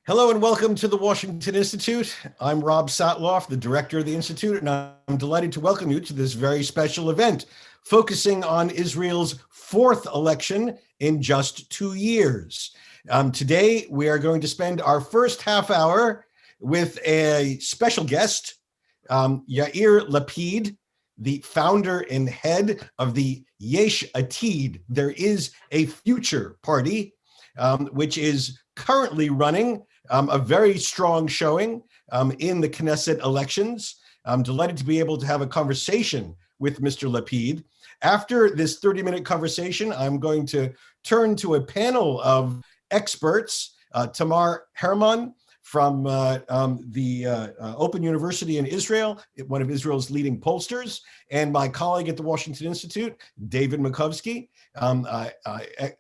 Hello and welcome to the Washington Institute. I'm Rob Satloff, the director of the Institute, and I'm delighted to welcome you to this very special event focusing on Israel's fourth election in just 2 years. Today, we are going to spend our first half hour with a special guest, Yair Lapid, the founder and head of the Yesh Atid. There is a future party, which is currently running a very strong showing in the Knesset elections. I'm delighted to be able to have a conversation with Mr. Lapid. After this 30-minute conversation, I'm going to turn to a panel of experts, Tamar Hermann from the Open University in Israel, one of Israel's leading pollsters, and my colleague at the Washington Institute, David Makovsky,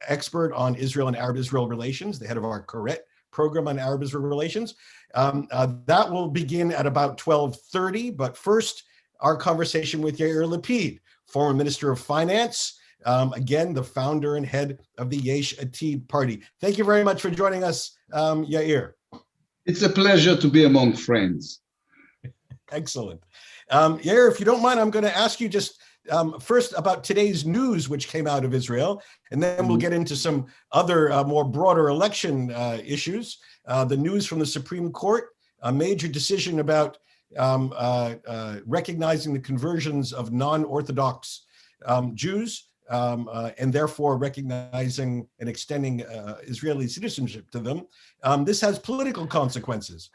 expert on Israel and Arab-Israel relations, the head of our Koret program on Arab-Israel relations. That will begin at about 12:30, but first, our conversation with Yair Lapid, former Minister of Finance, again, the founder and head of the Yesh Atid Party. Thank you very much for joining us, Yair. It's a pleasure to be among friends. Excellent. Yair, if you don't mind, I'm going to ask you just first about today's news, which came out of Israel, and then we'll get into some other more broader election issues. The news from the Supreme Court, a major decision about recognizing the conversions of non-Orthodox Jews, and therefore recognizing and extending Israeli citizenship to them. This has political consequences.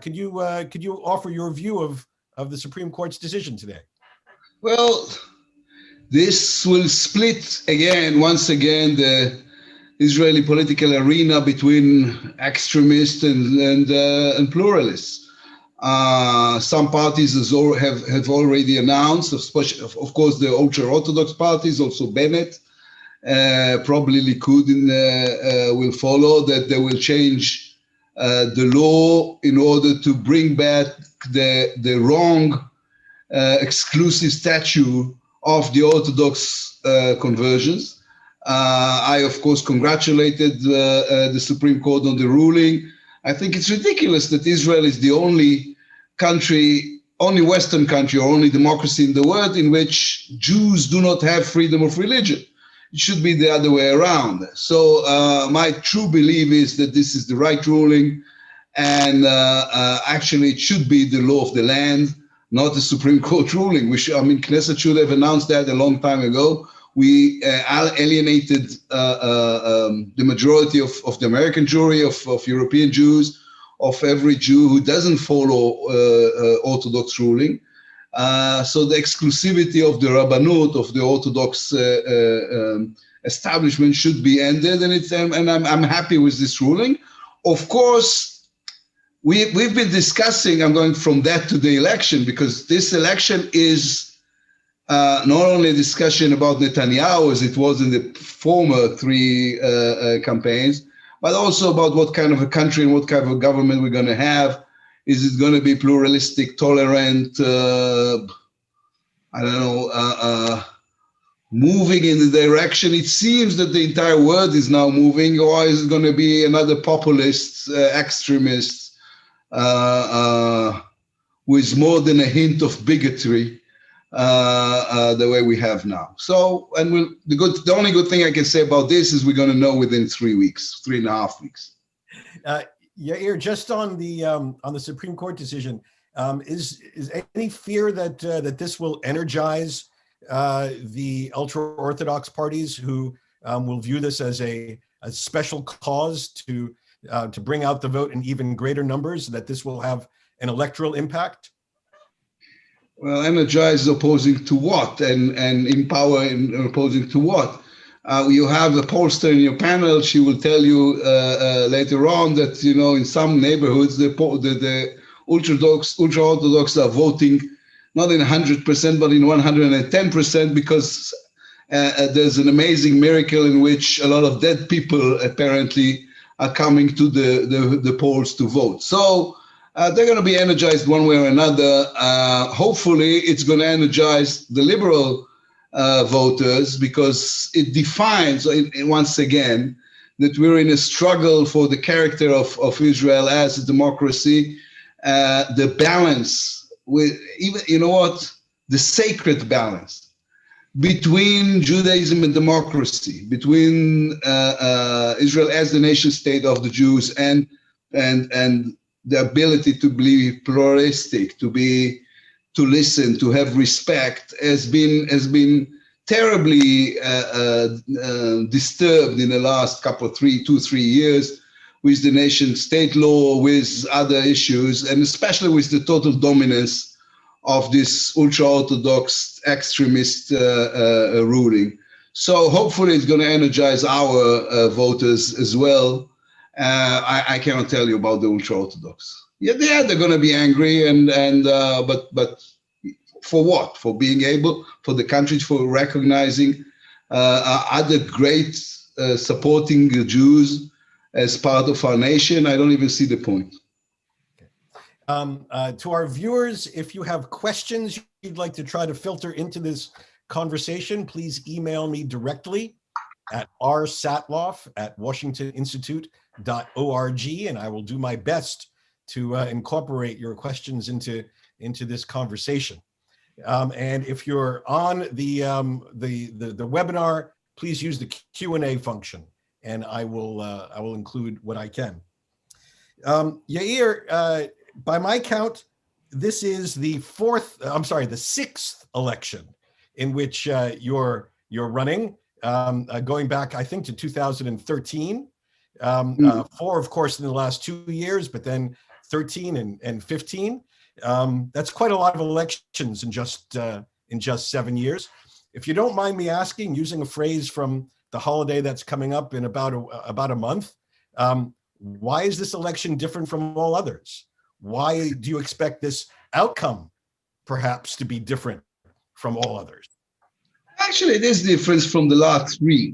Could you offer your view of the Supreme Court's decision today? Well, this will split once again, the Israeli political arena between extremists and pluralists. Some parties have already announced, especially, of course, the ultra-Orthodox parties, also Bennett, probably Likud will follow, that they will change the law in order to bring back the wrong exclusive statute of the Orthodox conversions. I, of course, congratulated the Supreme Court on the ruling. I think it's ridiculous that Israel is the only Western country or only democracy in the world in which Jews do not have freedom of religion. It should be the other way around. So my true belief is that this is the right ruling, and actually it should be the law of the land, not the Supreme Court ruling. Knesset should have announced that a long time ago. We alienated the majority of the American Jewry, of European Jews, of every Jew who doesn't follow Orthodox ruling. So the exclusivity of the Rabbanut, of the Orthodox establishment, should be ended, and I'm happy with this ruling. Of course, we've been discussing, I'm going from that to the election, because this election is not only a discussion about Netanyahu, as it was in the former three campaigns, but also about what kind of a country and what kind of a government we're going to have. Is it going to be pluralistic, tolerant, moving in the direction? It seems that the entire world is now moving, or is it going to be another populist, extremist, with more than a hint of bigotry, the way we have now. So, and the only good thing I can say about this is we're going to know within 3 weeks, 3.5 weeks. Yair, just on the Supreme Court decision, is any fear that this will energize the ultra-Orthodox parties who will view this as a special cause to bring out the vote in even greater numbers, that this will have an electoral impact? Well, energize opposing to what, and empower in opposing to what? You have a pollster in your panel. She will tell you later on that, in some neighborhoods, the ultra-Orthodox are voting not in 100%, but in 110%, because there's an amazing miracle in which a lot of dead people apparently are coming to the polls to vote. So they're going to be energized one way or another. Hopefully, it's going to energize the liberal voters, because it defines, once again, that we're in a struggle for the character of Israel as a democracy, the balance with even, you know what, the sacred balance between Judaism and democracy, between Israel as the nation state of the Jews and the ability to be pluralistic, to listen, to have respect, has been terribly disturbed in the last two, 3 years with the nation state law, with other issues, and especially with the total dominance of this ultra-Orthodox extremist ruling. So hopefully it's going to energize our voters as well. I cannot tell you about the ultra-Orthodox. Yeah, they're going to be angry, but for what? For being able, for the country, for recognizing other great supporting the Jews as part of our nation. I don't even see the point. To our viewers, if you have questions you'd like to try to filter into this conversation, please email me directly at rsatloff@washingtoninstitute.org, and I will do my best to incorporate your questions into this conversation. And if you're on the webinar, please use the Q&A function, and I will include what I can. Yair, by my count, this is the sixth election in which you're running, going back, I think, to 2013. 4, of course, in the last 2 years, but then 13 and 15. That's quite a lot of elections in just 7 years. If you don't mind me asking, using a phrase from the holiday that's coming up in about a month, why is this election different from all others? Why do you expect this outcome perhaps to be different from all others? Actually, it is different from the last 3.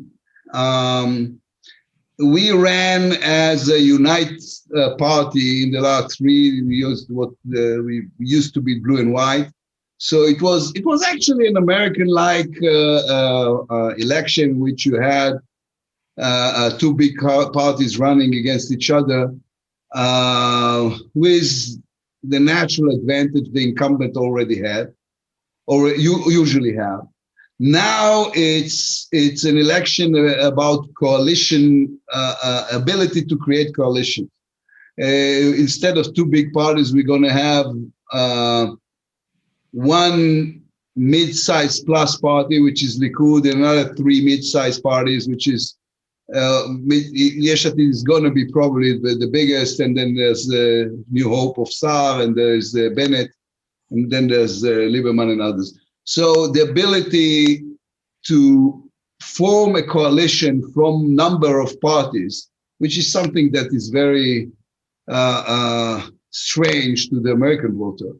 We ran as a united party in the last 3. We used what we used to be blue and white. So it was actually an American-like election, in which you had 2 big parties running against each other, with the natural advantage the incumbent already had, or usually have. Now it's an election about coalition, ability to create coalition. Instead of 2 big parties, we're going to have one mid-sized plus party, which is Likud, and another 3 mid-sized parties, which is Yesh Atid is going to be probably the biggest, and then there's the New Hope of Saar, and there's Bennett, and then there's Lieberman and others. So the ability to form a coalition from number of parties, which is something that is very strange to the American voter,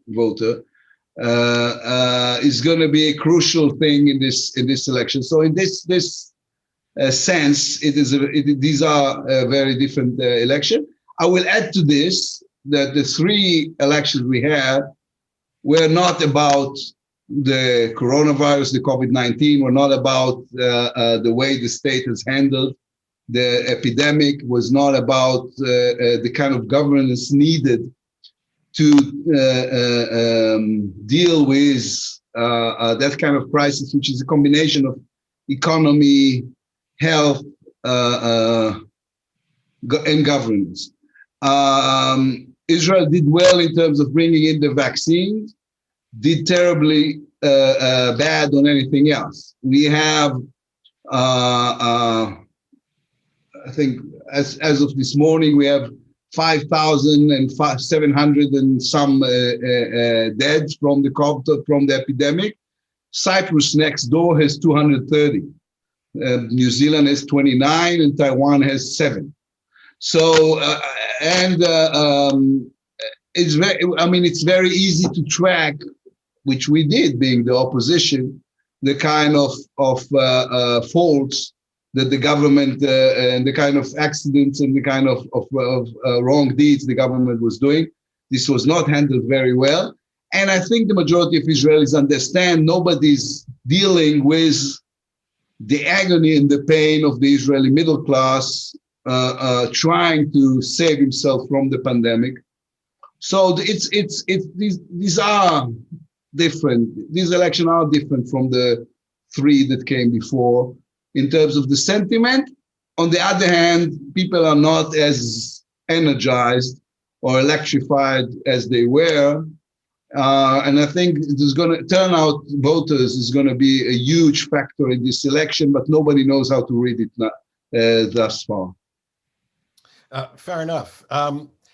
is going to be a crucial thing in this election. So in this sense, these are a very different election. I will add to this that the 3 elections we had were not about the coronavirus, the COVID-19, were not about the way the state has handled the epidemic, was not about the kind of governance needed to deal with that kind of crisis, which is a combination of economy, health, and governance. Israel did well in terms of bringing in the vaccines, did terribly bad on anything else. We have, I think, as of this morning, we have 5,700 and some dead from the epidemic. Cyprus next door has 230. New Zealand has 29, and Taiwan has 7. So, it's very easy to track, which we did, being the opposition, the kind of faults that the government and the kind of accidents and the kind of wrong deeds the government was doing. This was not handled very well. And I think the majority of Israelis understand nobody's dealing with the agony and the pain of the Israeli middle class trying to save himself from the pandemic. So these are different. These elections are different from the three that came before in terms of the sentiment. On the other hand, people are not as energized or electrified as they were. And I think there's going to turnout voters is going to be a huge factor in this election, but nobody knows how to read it thus far. Fair enough.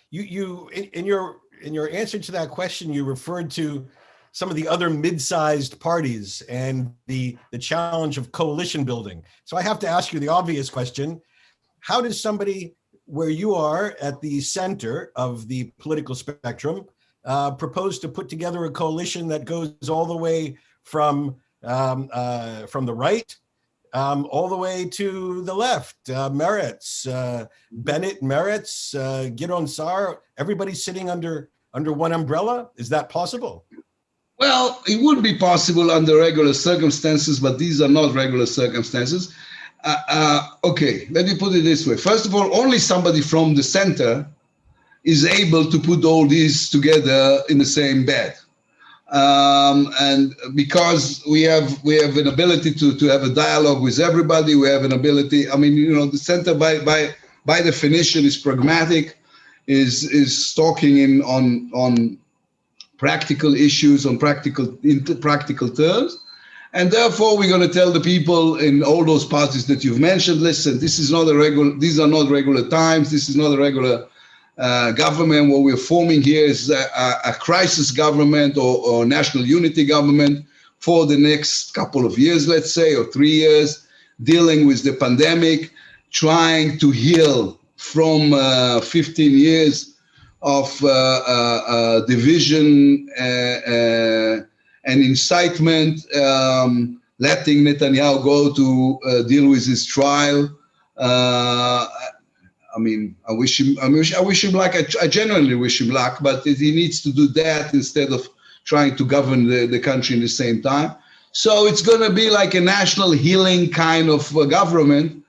You in your answer to that question, you referred to some of the other mid-sized parties and the challenge of coalition building. So I have to ask you the obvious question: how does somebody where you are at the center of the political spectrum propose to put together a coalition that goes all the way from the right all the way to the left? Meretz, Bennett, Meretz, Gideon Sa'ar, everybody sitting under one umbrella? Is that possible? Well, it would be possible under regular circumstances, but these are not regular circumstances. Okay, let me put it this way. First of all, only somebody from the center is able to put all these together in the same bed. And because we have an ability to have a dialogue with everybody, we have an ability. I mean, you know, the center by definition is pragmatic, is talking on practical issues, on practical terms. And therefore, we're going to tell the people in all those parties that you've mentioned, listen, these are not regular times. This is not a regular government. What we're forming here is a crisis government or national unity government for the next couple of years, let's say, or 3 years, dealing with the pandemic, trying to heal from 15 years of division and incitement, letting Netanyahu go to deal with his trial. I mean, I wish him luck. I genuinely wish him luck, but he needs to do that instead of trying to govern the country in the same time. So it's going to be like a national healing kind of government,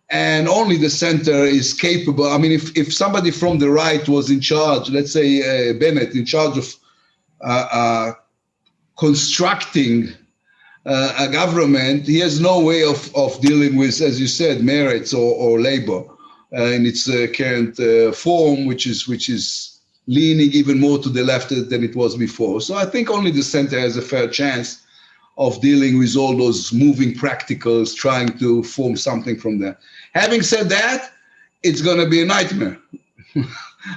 and only the center is capable. I mean, if somebody from the right was in charge, let's say Bennett, in charge of constructing a government, he has no way of dealing with, as you said, Meretz or Labor in its current form, which is leaning even more to the left than it was before. So I think only the center has a fair chance of dealing with all those moving practicals, trying to form something from there. Having said that, it's going to be a nightmare.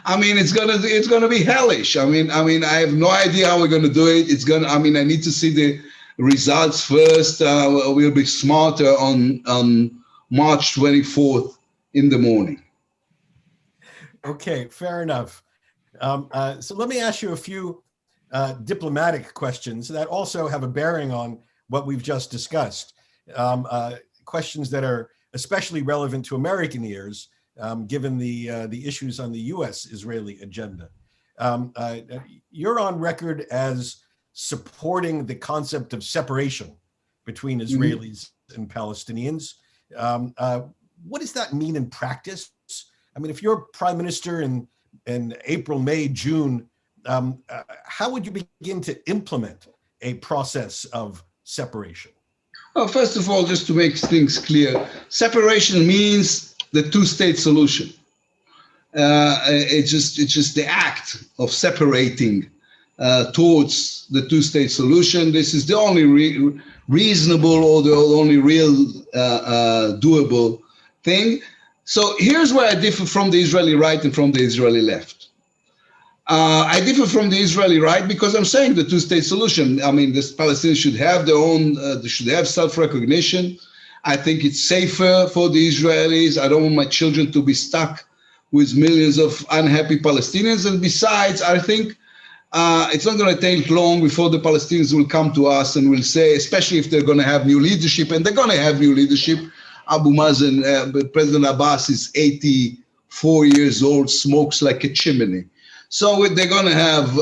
I mean, it's gonna be hellish. I mean, I have no idea how we're gonna do it. I need to see the results first. We'll be smarter on March 24th in the morning. Okay, fair enough. So let me ask you a few diplomatic questions that also have a bearing on what we've just discussed. Questions that are especially relevant to American ears, given the issues on the U.S. Israeli agenda. You're on record as supporting the concept of separation between Israelis and Palestinians. What does that mean in practice? I mean, if you're prime minister in April, May, June, how would you begin to implement a process of separation? Well, first of all, just to make things clear, separation means the two-state solution. It's just the act of separating towards the two-state solution. This is the only reasonable or the only real doable thing. So here's where I differ from the Israeli right and from the Israeli left. I differ from the Israeli right because I'm saying the two-state solution. I mean, the Palestinians should have their own, they should have self-recognition. I think it's safer for the Israelis. I don't want my children to be stuck with millions of unhappy Palestinians. And besides, I think it's not going to take long before the Palestinians will come to us and will say, especially if they're going to have new leadership, and they're going to have new leadership. Abu Mazen, President Abbas is 84 years old, smokes like a chimney. So they're going to have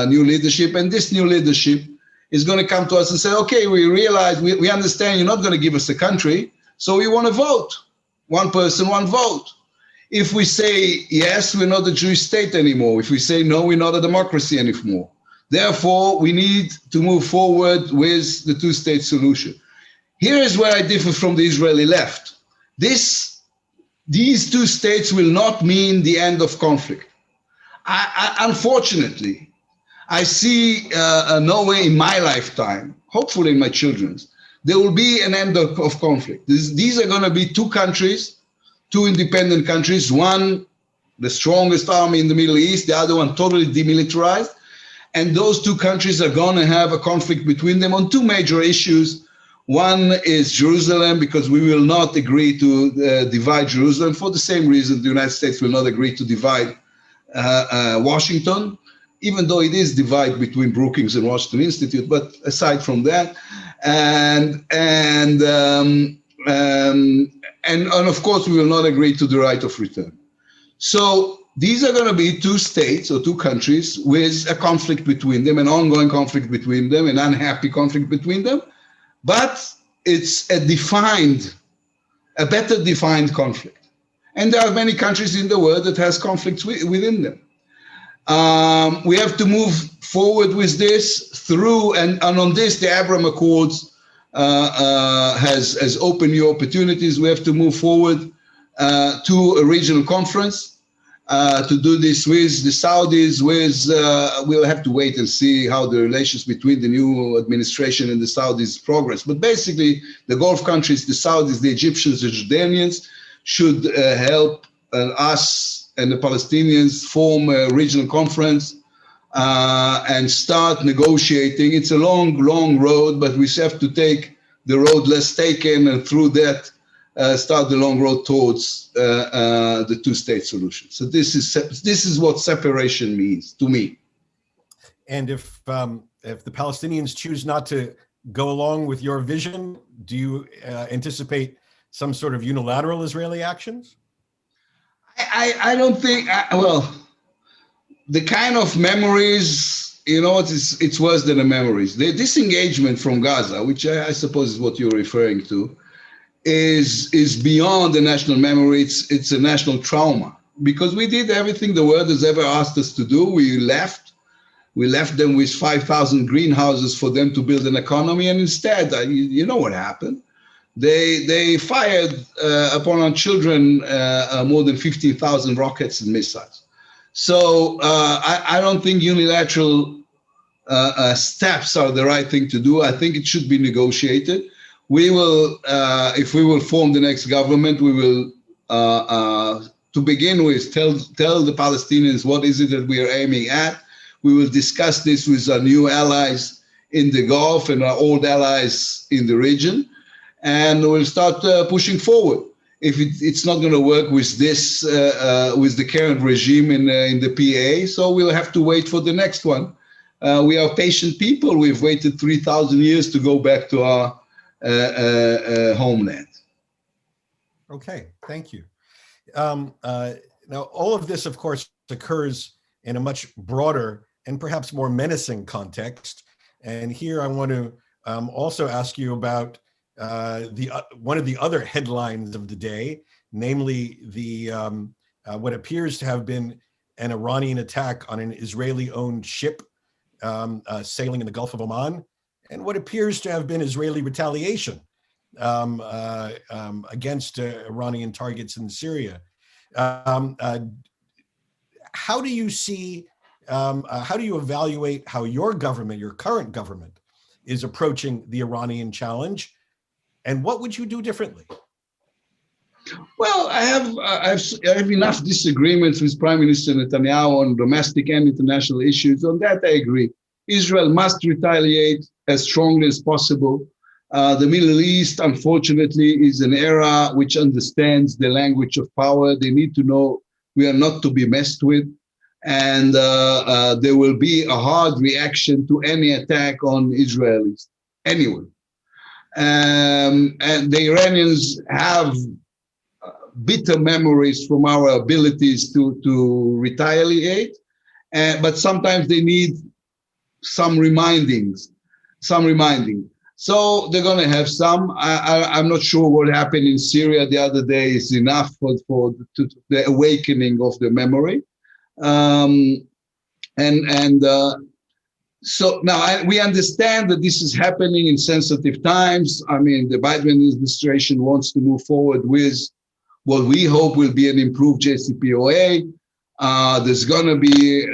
new leadership, and this new leadership is going to come to us and say, okay, we realize, we understand you're not going to give us a country, so we want to vote. One person, one vote. If we say, yes, we're not a Jewish state anymore. If we say, no, we're not a democracy anymore. Therefore, we need to move forward with the two-state solution. Here is where I differ from the Israeli left. These two states will not mean the end of conflict. Unfortunately, I see no way in my lifetime, hopefully in my children's, there will be an end of conflict. These are going to be two countries, two independent countries, one the strongest army in the Middle East, the other one totally demilitarized. And those two countries are going to have a conflict between them on two major issues. One is Jerusalem, because we will not agree to divide Jerusalem for the same reason the United States will not agree to divide Washington, even though it is divided between Brookings and Washington Institute. But aside from that, and of course, we will not agree to the right of return. So these are going to be two states or two countries with a conflict between them, an ongoing conflict between them, an unhappy conflict between them. But it's a better defined conflict. And there are many countries in the world that has conflicts within them. We have to move forward with this through, and on this, the Abraham Accords has opened new opportunities. We have to move forward to a regional conference to do this with the Saudis. We'll have to wait and see how the relations between the new administration and the Saudis progress. But basically, the Gulf countries, the Saudis, the Egyptians, the Jordanians should help us and the Palestinians form a regional conference and start negotiating. It's a long, long road, but we have to take the road less taken, and through that, start the long road towards the two-state solution. So this is what separation means to me. And if the Palestinians choose not to go along with your vision, do you anticipate some sort of unilateral Israeli actions? I don't think. Well, the kind of memories, it's worse than the memories. The disengagement from Gaza, which I suppose is what you're referring to, is beyond the national memory. It's a national trauma, because we did everything the world has ever asked us to do. We left them with 5,000 greenhouses for them to build an economy, and instead, you know what happened. They fired upon our children more than 15,000 rockets and missiles. So I don't think unilateral steps are the right thing to do. I think it should be negotiated. We will, if we will form the next government, we will, to begin with, tell the Palestinians what is it that we are aiming at. We will discuss this with our new allies in the Gulf and our old allies in the region, and we'll start pushing forward. If it's not going to work with this, with the current regime in the PA, so we'll have to wait for the next one. We are patient people. We've waited 3,000 years to go back to our homeland. Okay, thank you. Now, all of this, of course, occurs in a much broader and perhaps more menacing context. And here I want to also ask you about one of the other headlines of the day, namely the what appears to have been an Iranian attack on an Israeli-owned ship sailing in the Gulf of Oman, and what appears to have been Israeli retaliation against Iranian targets in Syria. How do you see, how do you evaluate how your government, your current government, is approaching the Iranian challenge, and what would you do differently? Well, I have enough disagreements with Prime Minister Netanyahu on domestic and international issues. On that, I agree. Israel must retaliate as strongly as possible. The Middle East, unfortunately, is an era which understands the language of power. They need to know we are not to be messed with. And there will be a hard reaction to any attack on Israelis, anywhere. And the Iranians have bitter memories from our abilities to retaliate, but sometimes they need some reminding. So they're going to have some. I'm not sure what happened in Syria the other day is enough for the awakening of the memory. Um, so now we understand that this is happening in sensitive times. I mean, the Biden administration wants to move forward with what we hope will be an improved JCPOA. There's going to be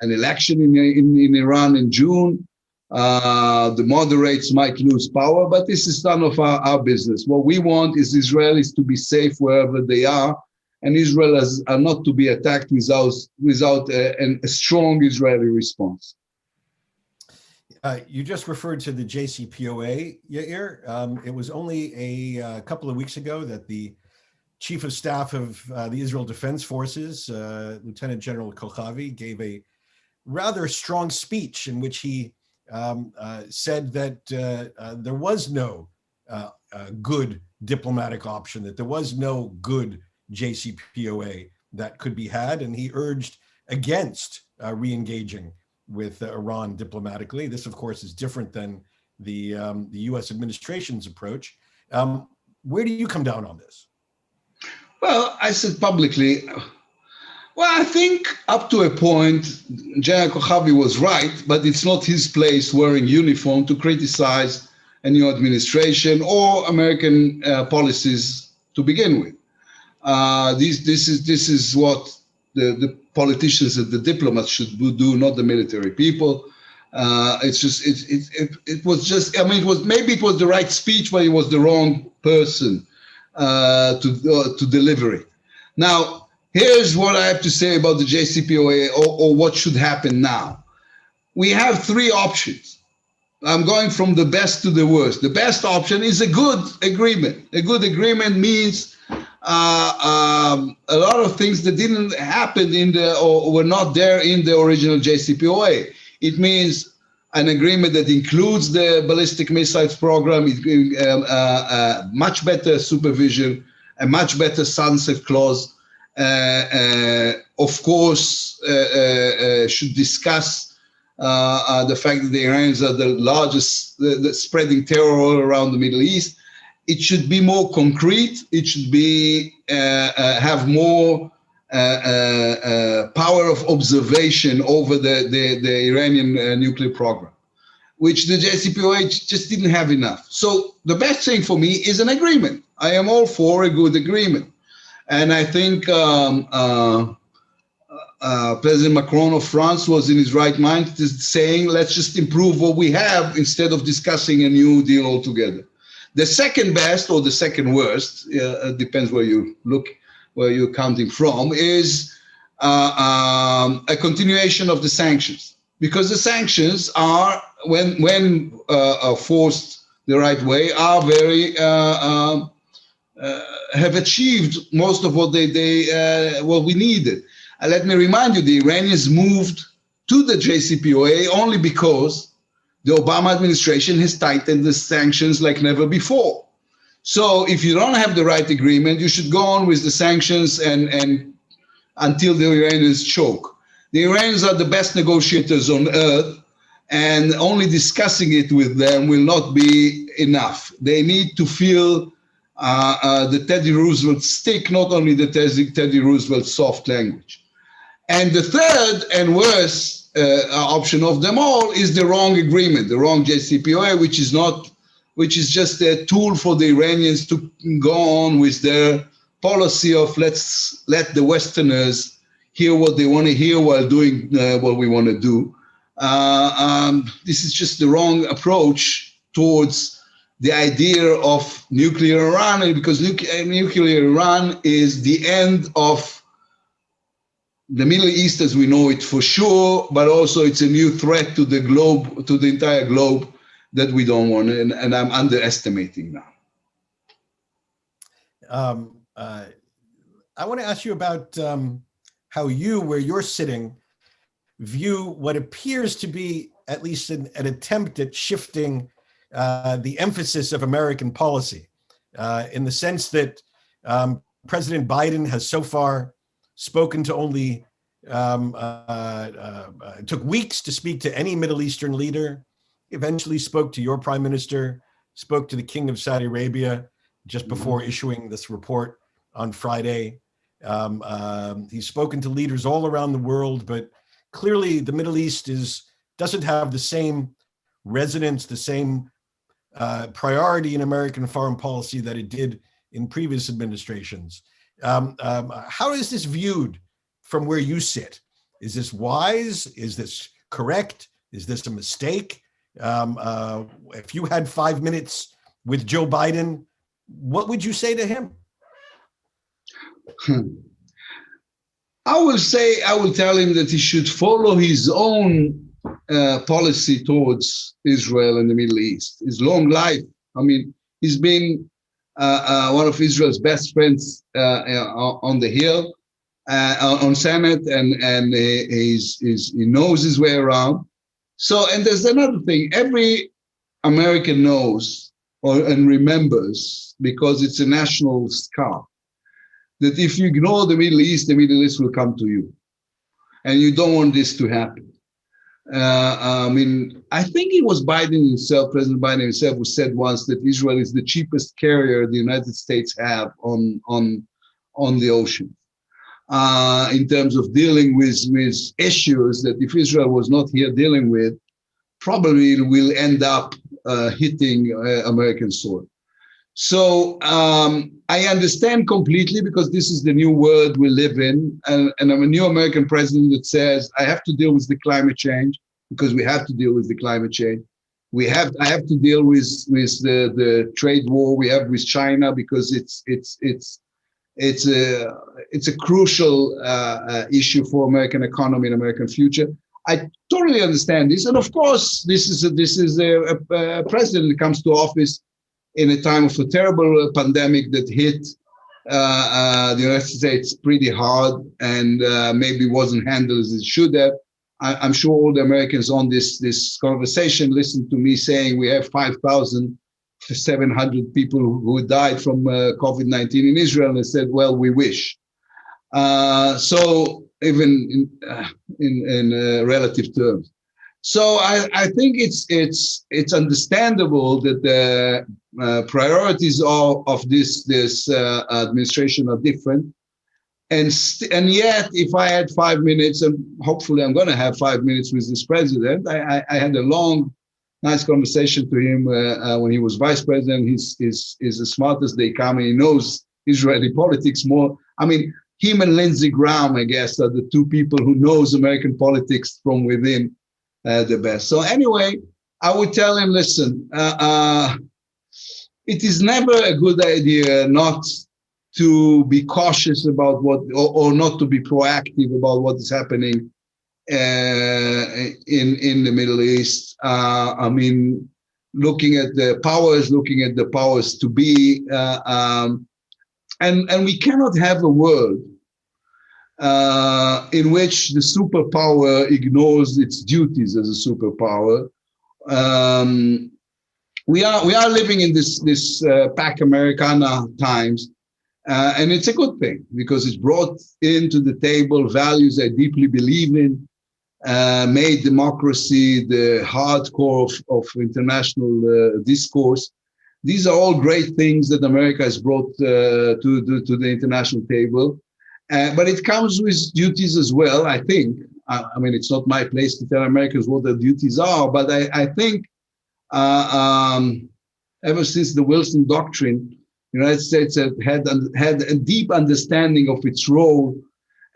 an election in Iran in June. The moderates might lose power, but this is none of our business. What we want is Israelis to be safe wherever they are, and Israelis are not to be attacked without a strong Israeli response. You just referred to the JCPOA, Yair. It was only a couple of weeks ago that the Chief of Staff of the Israel Defense Forces, Lieutenant General Kochavi, gave a rather strong speech in which he said that there was no good diplomatic option, that there was no good JCPOA that could be had, and he urged against re-engaging with Iran diplomatically. This, of course, is different than the U.S. administration's approach. Where do you come down on this? Well, I said publicly, well, I think up to a point, General Kochavi was right, but it's not his place wearing uniform to criticize a new administration or American policies to begin with. This is what the politicians and the diplomats should do, not the military people. It was just, I mean, maybe it was the right speech, but it was the wrong person to deliver it. Now, here's what I have to say about the JCPOA or what should happen now. We have three options. I'm going from the best to the worst. The best option is a good agreement. A good agreement means a lot of things that didn't happen or were not there in the original JCPOA. It means an agreement that includes the ballistic missiles program, much better supervision, a much better sunset clause. Of course, should discuss the fact that the Iranians are the largest, spreading terror all around the Middle East. It should be more concrete. It should be have more power of observation over the Iranian nuclear program, which the JCPOA just didn't have enough. So the best thing for me is an agreement. I am all for a good agreement. And I think President Macron of France was in his right mind saying, let's just improve what we have instead of discussing a new deal altogether. The second best or the second worst, depends where you look, where you're counting from, is a continuation of the sanctions. Because the sanctions are, when forced the right way, are very have achieved most of what what we needed. Let me remind you, the Iranians moved to the JCPOA only because the Obama administration has tightened the sanctions like never before. So if you don't have the right agreement, you should go on with the sanctions and until the Iranians choke. The Iranians are the best negotiators on earth, and only discussing it with them will not be enough. They need to feel the Teddy Roosevelt stick, not only the Teddy Roosevelt soft language. And the third and worst option of them all is the wrong agreement, the wrong JCPOA, which is just a tool for the Iranians to go on with their policy of let's let the Westerners hear what they want to hear while doing what we want to do. This is just the wrong approach towards the idea of nuclear Iran, because nuclear Iran is the end of the Middle East as we know it for sure, but also it's a new threat to the globe, to the entire globe, that we don't want, and I'm underestimating now. I want to ask you about how you, where you're sitting, view what appears to be at least an attempt at shifting the emphasis of American policy, in the sense that President Biden has so far spoken to only, it took weeks to speak to any Middle Eastern leader. eventually spoke to your prime minister, spoke to the King of Saudi Arabia just before issuing this report on Friday. He's spoken to leaders all around the world, but clearly the Middle East doesn't have the same resonance, the same priority in American foreign policy that it did in previous administrations. How is this viewed from where you sit? Is this wise? Is this correct? Is this a mistake? If you had 5 minutes with Joe Biden, what would you say to him? I will tell him that he should follow his own policy towards Israel and the Middle East. His long life. I mean, he's been one of Israel's best friends on the Hill, on Senate, and he knows his way around. So, and there's another thing. Every American knows and remembers, because it's a national scar, that if you ignore the Middle East will come to you. And you don't want this to happen. I mean, I think it was President Biden himself, who said once that Israel is the cheapest carrier the United States have on the ocean. In terms of dealing with issues that if Israel was not here dealing with, probably it will end up hitting American soil. So I understand completely, because this is the new world we live in. And I'm a new American president that says, I have to deal with the climate change, because we have to deal with the climate change. I have to deal with the trade war we have with China, because it's a crucial issue for American economy and American future. I totally understand this. And of course, this is a president that comes to office in a time of a terrible pandemic that hit the United States pretty hard, and maybe wasn't handled as it should have. I'm sure all the Americans on this conversation listened to me saying we have 5,700 people who died from COVID-19 in Israel, and they said, well, we wish. So even in relative terms. So I think it's understandable that the priorities of this administration are different, and yet if I had 5 minutes, and hopefully I'm going to have 5 minutes with this president, I had a long, nice conversation to him when he was vice president. He's as smart as they come, and he knows Israeli politics more. I mean, him and Lindsey Graham, I guess, are the two people who knows American politics from within the best. So anyway, I would tell him, listen, it is never a good idea not to be cautious about or not to be proactive about what is happening in the Middle East. I mean, looking at the powers to be, and we cannot have a world in which the superpower ignores its duties as a superpower. We are living in this Pac Americana times, and it's a good thing, because it's brought into the table values I deeply believe in, made democracy the hardcore of international discourse. These are all great things that America has brought to the international table. But it comes with duties as well, I think. I mean, it's not my place to tell Americans what their duties are, but I think ever since the Wilson Doctrine, the United States had a deep understanding of its role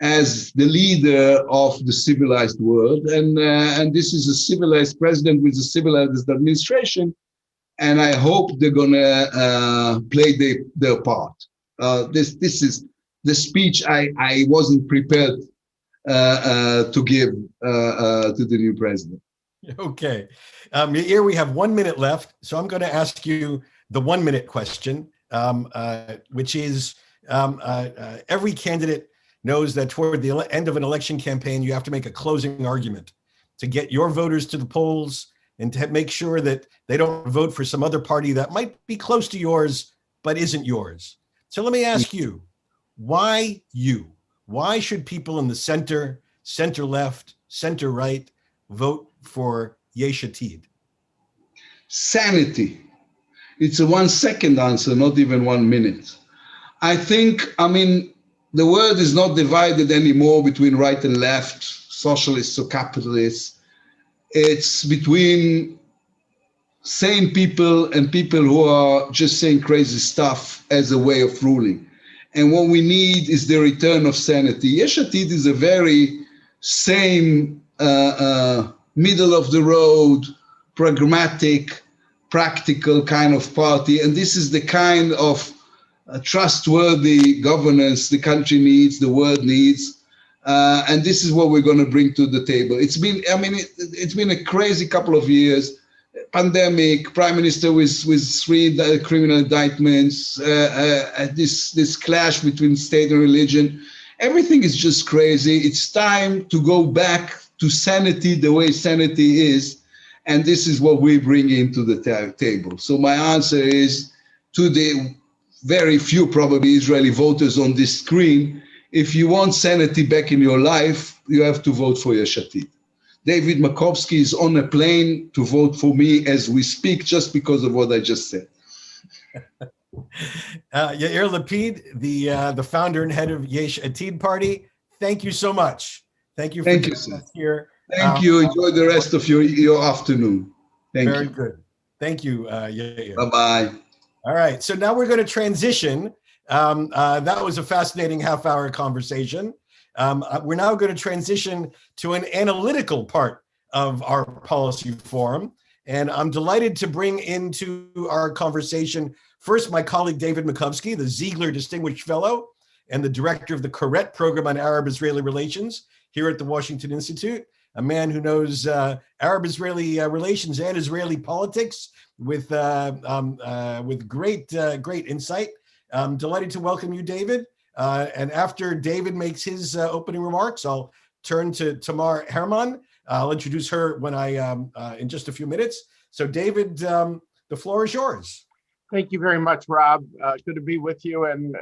as the leader of the civilized world. And this is a civilized president with a civilized administration, and I hope they're going to play their part. This is the speech I wasn't prepared to give to the new president. Okay. Yair, we have 1 minute left, so I'm going to ask you the 1 minute question, which is every candidate knows that toward the end of an election campaign, you have to make a closing argument to get your voters to the polls and to make sure that they don't vote for some other party that might be close to yours, but isn't yours. So let me ask you, why you? Why should people in the center left, center right vote for Yesh Atid? sanity. It's a 1 second answer, not even 1 minute. I think, the world is not divided anymore between right and left, socialists or capitalists. It's between sane people and people who are just saying crazy stuff as a way of ruling. And what we need is the return of sanity. Yesh Atid is a very sane, middle of the road, pragmatic, practical kind of party. And this is the kind of trustworthy governance the country needs, the world needs. And this is what we're going to bring to the table. It's been a crazy couple of years. Pandemic, Prime Minister with 3 criminal indictments, this clash between state and religion. Everything is just crazy. It's time to go back to sanity the way sanity is. And this is what we bring into the table. So my answer is to the very few probably Israeli voters on this screen, if you want sanity back in your life, you have to vote for Yesh Atid. David Makovsky is on a plane to vote for me as we speak, just because of what I just said. Yair Lapid, the founder and head of Yesh Atid Party, thank you so much. Thank you for joining us here. Thank you. Enjoy the rest of your afternoon. Thank you. Very good. Thank you, Yair. Bye-bye. All right. So now we're going to transition. That was a fascinating half-hour conversation. We're now going to transition to an analytical part of our policy forum. And I'm delighted to bring into our conversation first my colleague David Makovsky, the Ziegler Distinguished Fellow and the director of the Koret Program on Arab-Israeli Relations here at the Washington Institute, a man who knows Arab-Israeli relations and Israeli politics with great insight. I'm delighted to welcome you, David. And after David makes his opening remarks, I'll turn to Tamar Hermann. I'll introduce her when in just a few minutes. So David, the floor is yours. Thank you very much, Rob. Good to be with you and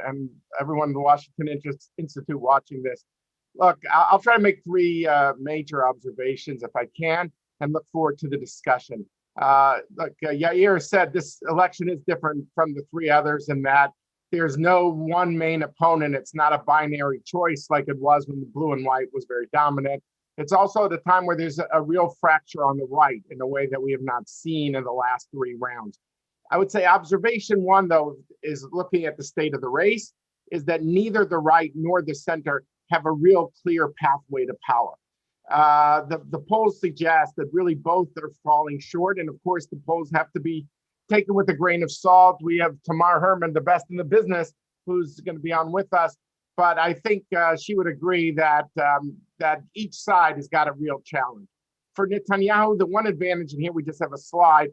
everyone in the Washington Institute watching this. Look, I'll try to make 3 major observations if I can and look forward to the discussion. Yair said this election is different from the 3 others in that there's no one main opponent. It's not a binary choice like it was when the blue and white was very dominant. It's also at a time where there's a real fracture on the right in a way that we have not seen in the last 3 rounds. I would say observation 1, though, is looking at the state of the race, is that neither the right nor the center have a real clear pathway to power. The polls suggest that really both are falling short. And of course, the polls have to be taken with a grain of salt. We have Tamar Hermann, the best in the business, who's going to be on with us. But I think she would agree that each side has got a real challenge. For Netanyahu, the one advantage, and here we just have a slide,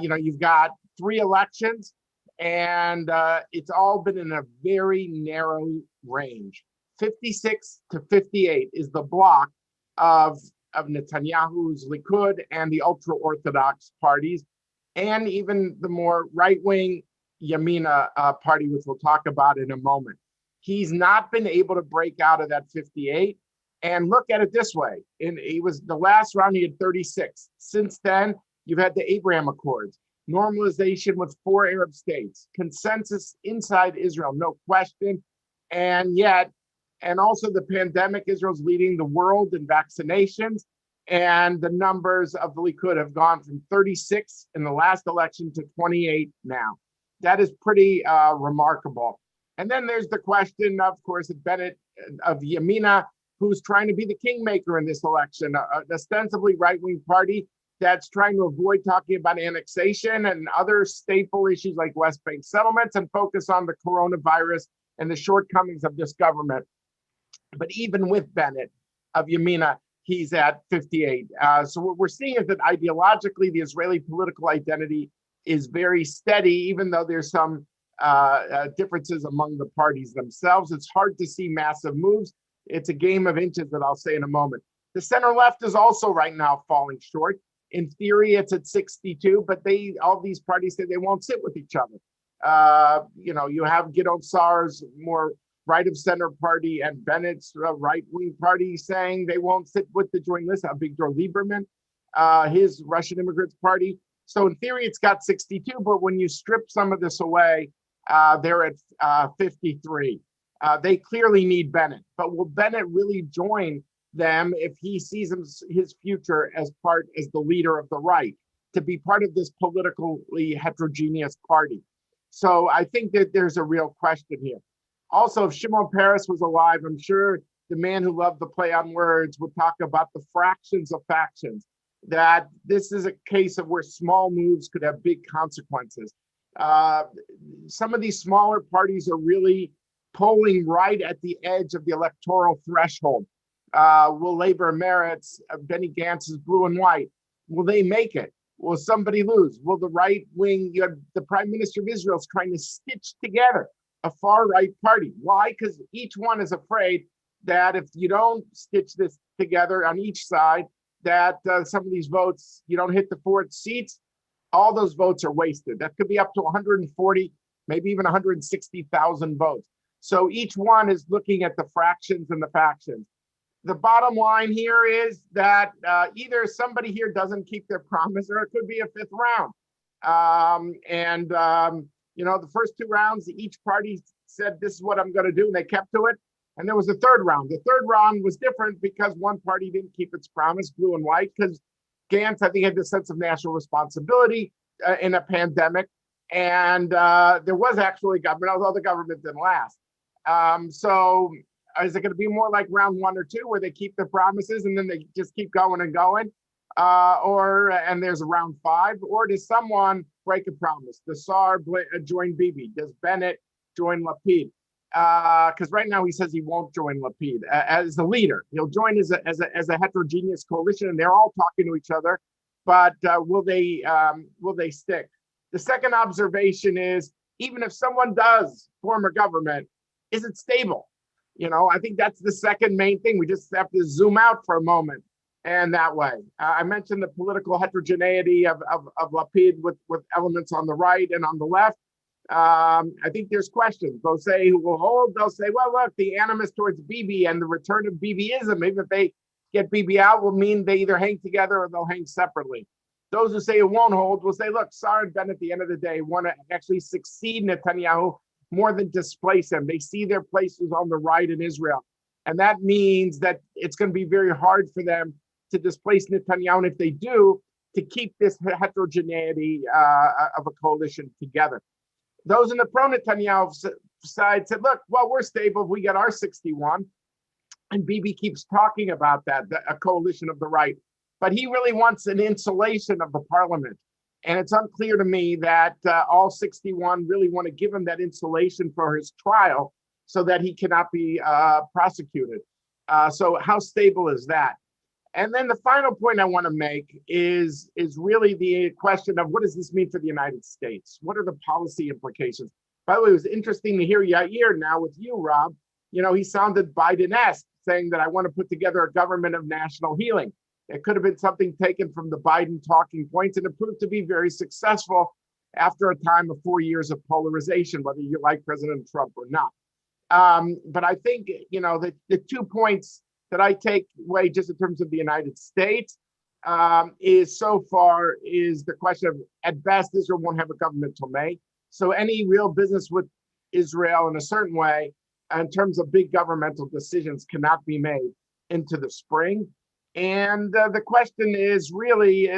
you've got 3 elections, and it's all been in a very narrow range. 56 to 58 is the block of Netanyahu's Likud and the ultra-Orthodox parties, and even the more right-wing Yamina party, which we'll talk about in a moment. He's not been able to break out of that 58. And look at it this way. He was the last round, he had 36. Since then, you've had the Abraham Accords, normalization with 4 Arab states, consensus inside Israel, no question. And also the pandemic, Israel's leading the world in vaccinations. And the numbers of the Likud have gone from 36 in the last election to 28 now. That is pretty remarkable. And then there's the question, of course, of Bennett, of Yamina, who's trying to be the kingmaker in this election, an ostensibly right-wing party that's trying to avoid talking about annexation and other stateful issues like West Bank settlements and focus on the coronavirus and the shortcomings of this government. But even with Bennett of Yamina, he's at 58. So what we're seeing is that ideologically, the Israeli political identity is very steady, even though there's some differences among the parties themselves. It's hard to see massive moves. It's a game of inches that I'll say in a moment. The center left is also right now falling short. In theory, it's at 62, but all these parties say they won't sit with each other. You have Gideon Saar's more right of center party and Bennett's right-wing party saying they won't sit with the joint list. Avigdor Lieberman, his Russian immigrants party, So in theory, it's got 62, but when you strip some of this away, they're at 53. They clearly need Bennett, but will Bennett really join them if he sees his future as the leader of the right, to be part of this politically heterogeneous party? So I think that there's a real question here. Also, if Shimon Peres was alive, I'm sure the man who loved the play on words would talk about the fractions of factions, that this is a case of where small moves could have big consequences. Some of these smaller parties are really polling right at the edge of the electoral threshold. Will Labor, Meretz, Benny Gantz's blue and white, will they make it? Will somebody lose? Will the right wing, you have the Prime Minister of Israel is trying to stitch together a far right party. Why? Because each one is afraid that if you don't stitch this together on each side, that some of these votes, you don't hit the 4 seats, all those votes are wasted. That could be up to 140, maybe even 160,000 votes. So each one is looking at the fractions and the factions. The bottom line here is that either somebody here doesn't keep their promise, or it could be a 5th round. You know, the first 2 rounds, each party said, this is what I'm going to do, and they kept to it. And there was a 3rd round. The 3rd round was different because one party didn't keep its promise, blue and white, because Gantz, I think, had this sense of national responsibility in a pandemic. And there was actually government, although the government didn't last. So is it going to be more like round 1 or 2 where they keep their promises and then they just keep going and going? And there's a round 5, or does someone break a promise? Does Saar join Bibi? Does Bennett join Lapid? Because right now he says he won't join Lapid as the leader. He'll join as a heterogeneous coalition, and they're all talking to each other. But will they stick? The second observation is, even if someone does form a government, is it stable? You know, I think that's the second main thing. We just have to zoom out for a moment. And that way, I mentioned the political heterogeneity of Lapid with elements on the right and on the left. I think there's questions. They'll say who will hold. They'll say, well, look, the animus towards Bibi and the return of Bibiism, even if they get Bibi out, will mean they either hang together or they'll hang separately. Those who say it won't hold will say, look, Saar and Bennett at the end of the day want to actually succeed Netanyahu more than displace him. They see their places on the right in Israel. And that means that it's going to be very hard for them to displace Netanyahu. And if they do, to keep this heterogeneity of a coalition together. Those in the pro-Netanyahu side said, look, well, we're stable if we get our 61. And Bibi keeps talking about that, a coalition of the right. But he really wants an insulation of the parliament. And it's unclear to me that all 61 really want to give him that insulation for his trial so that he cannot be prosecuted. So how stable is that? And then the final point I want to make is really the question of what does this mean for the United States? What are the policy implications? By the way, it was interesting to hear Yair now with you, Rob. You know, he sounded Biden-esque, saying that I want to put together a government of national healing. It could have been something taken from the Biden talking points, and it proved to be very successful after a time of 4 years of polarization, whether you like President Trump or not. But I think, you know, the 2 points that I take away just in terms of the United States is the question of, at best, Israel won't have a government till May. So any real business with Israel in a certain way, in terms of big governmental decisions, cannot be made into the spring. And the question is really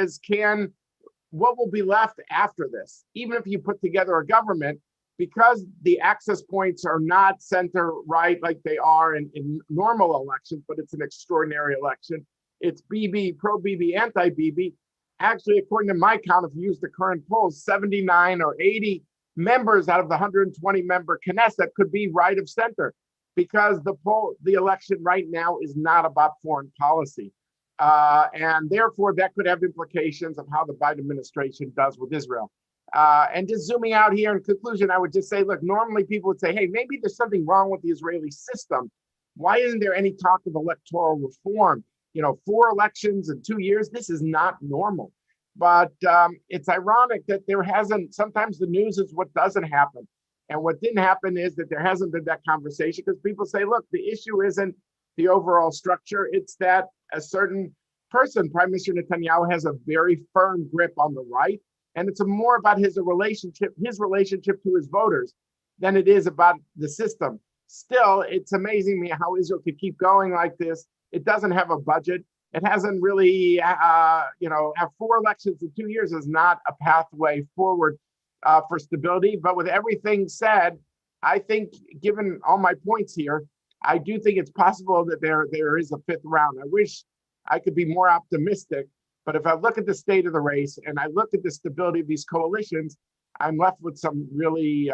what will be left after this? Even if you put together a government, because the access points are not center right like they are in normal elections, but it's an extraordinary election. It's Bibi, pro-Bibi, anti-Bibi. Actually, according to my count, if you use the current polls, 79 or 80 members out of the 120-member Knesset could be right of center, because the election right now is not about foreign policy. And therefore, that could have implications of how the Biden administration does with Israel. And just zooming out here in conclusion, I would just say, look, normally people would say, hey, maybe there's something wrong with the Israeli system. Why isn't there any talk of electoral reform? You know, 4 elections in 2 years, this is not normal. But it's ironic that there hasn't, sometimes the news is what doesn't happen. And what didn't happen is that there hasn't been that conversation, because people say, look, the issue isn't the overall structure, it's that a certain person, Prime Minister Netanyahu, has a very firm grip on the right. And it's more about his relationship to his voters than it is about the system. Still, it's amazing me how Israel could keep going like this. It doesn't have a budget. It hasn't really, have 4 elections in 2 years is not a pathway forward for stability. But with everything said, I think, given all my points here, I do think it's possible that there is a 5th round. I wish I could be more optimistic, but if I look at the state of the race and I look at the stability of these coalitions, I'm left with some really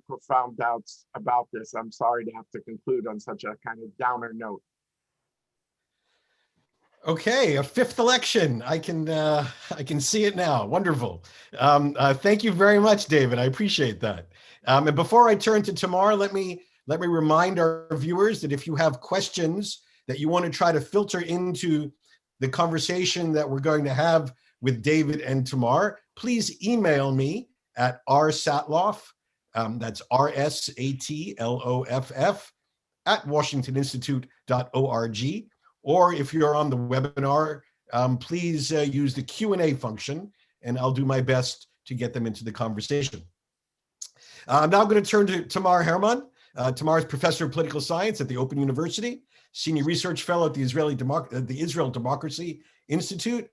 profound doubts about this. I'm sorry to have to conclude on such a kind of downer note. Okay, a 5th election. I can see it now. Wonderful. Thank you very much, David. I appreciate that. And before I turn to Tamar, let me remind our viewers that if you have questions that you want to try to filter into the conversation that we're going to have with David and Tamar, please email me at rsatloff, that's RSATLOFF, at washingtoninstitute.org. Or if you're on the webinar, please use the Q&A function, and I'll do my best to get them into the conversation. I'm now going to turn to Tamar Hermann. Tamar is professor of political science at the Open University, senior research fellow at the Israel Democracy Institute,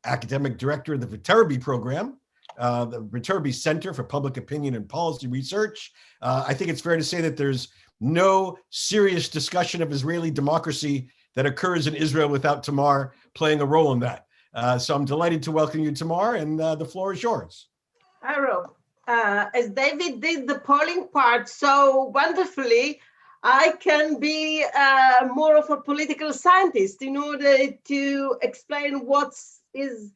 academic director of the Viterbi program, the Viterbi Center for Public Opinion and Policy Research. I think it's fair to say that there's no serious discussion of Israeli democracy that occurs in Israel without Tamar playing a role in that. So I'm delighted to welcome you, Tamar, and the floor is yours. Hi, Rob. As David did the polling part so wonderfully, I can be more of a political scientist in order to explain what is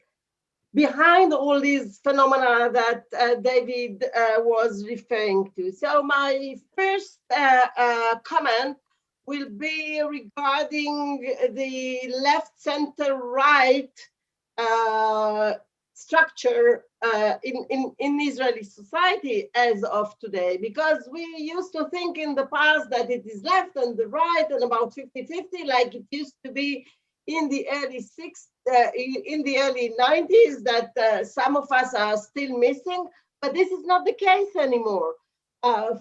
behind all these phenomena that David was referring to. So my first comment will be regarding the left, center, right structure in Israeli society as of today, because we used to think in the past that it is left and the right and about 50-50, like it used to be in the early 90s, that some of us are still missing, but this is not the case anymore.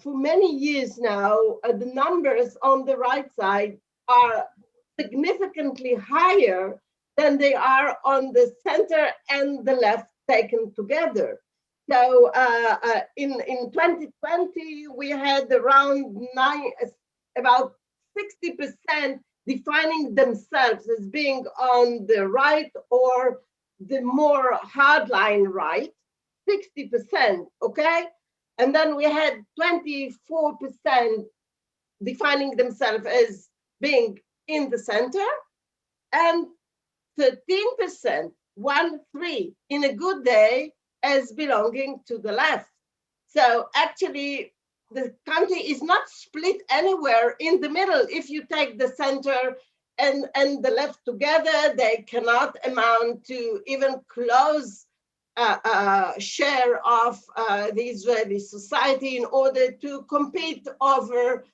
For many years now, the numbers on the right side are significantly higher than they are on the center and the left taken together. So in 2020, we had about 60% defining themselves as being on the right or the more hardline right, 60%, okay? And then we had 24% defining themselves as being in the center, and 13%, 1-3, in a good day, as belonging to the left. So actually, the country is not split anywhere in the middle. If you take the center and the left together, they cannot amount to even close share of the Israeli society in order to compete over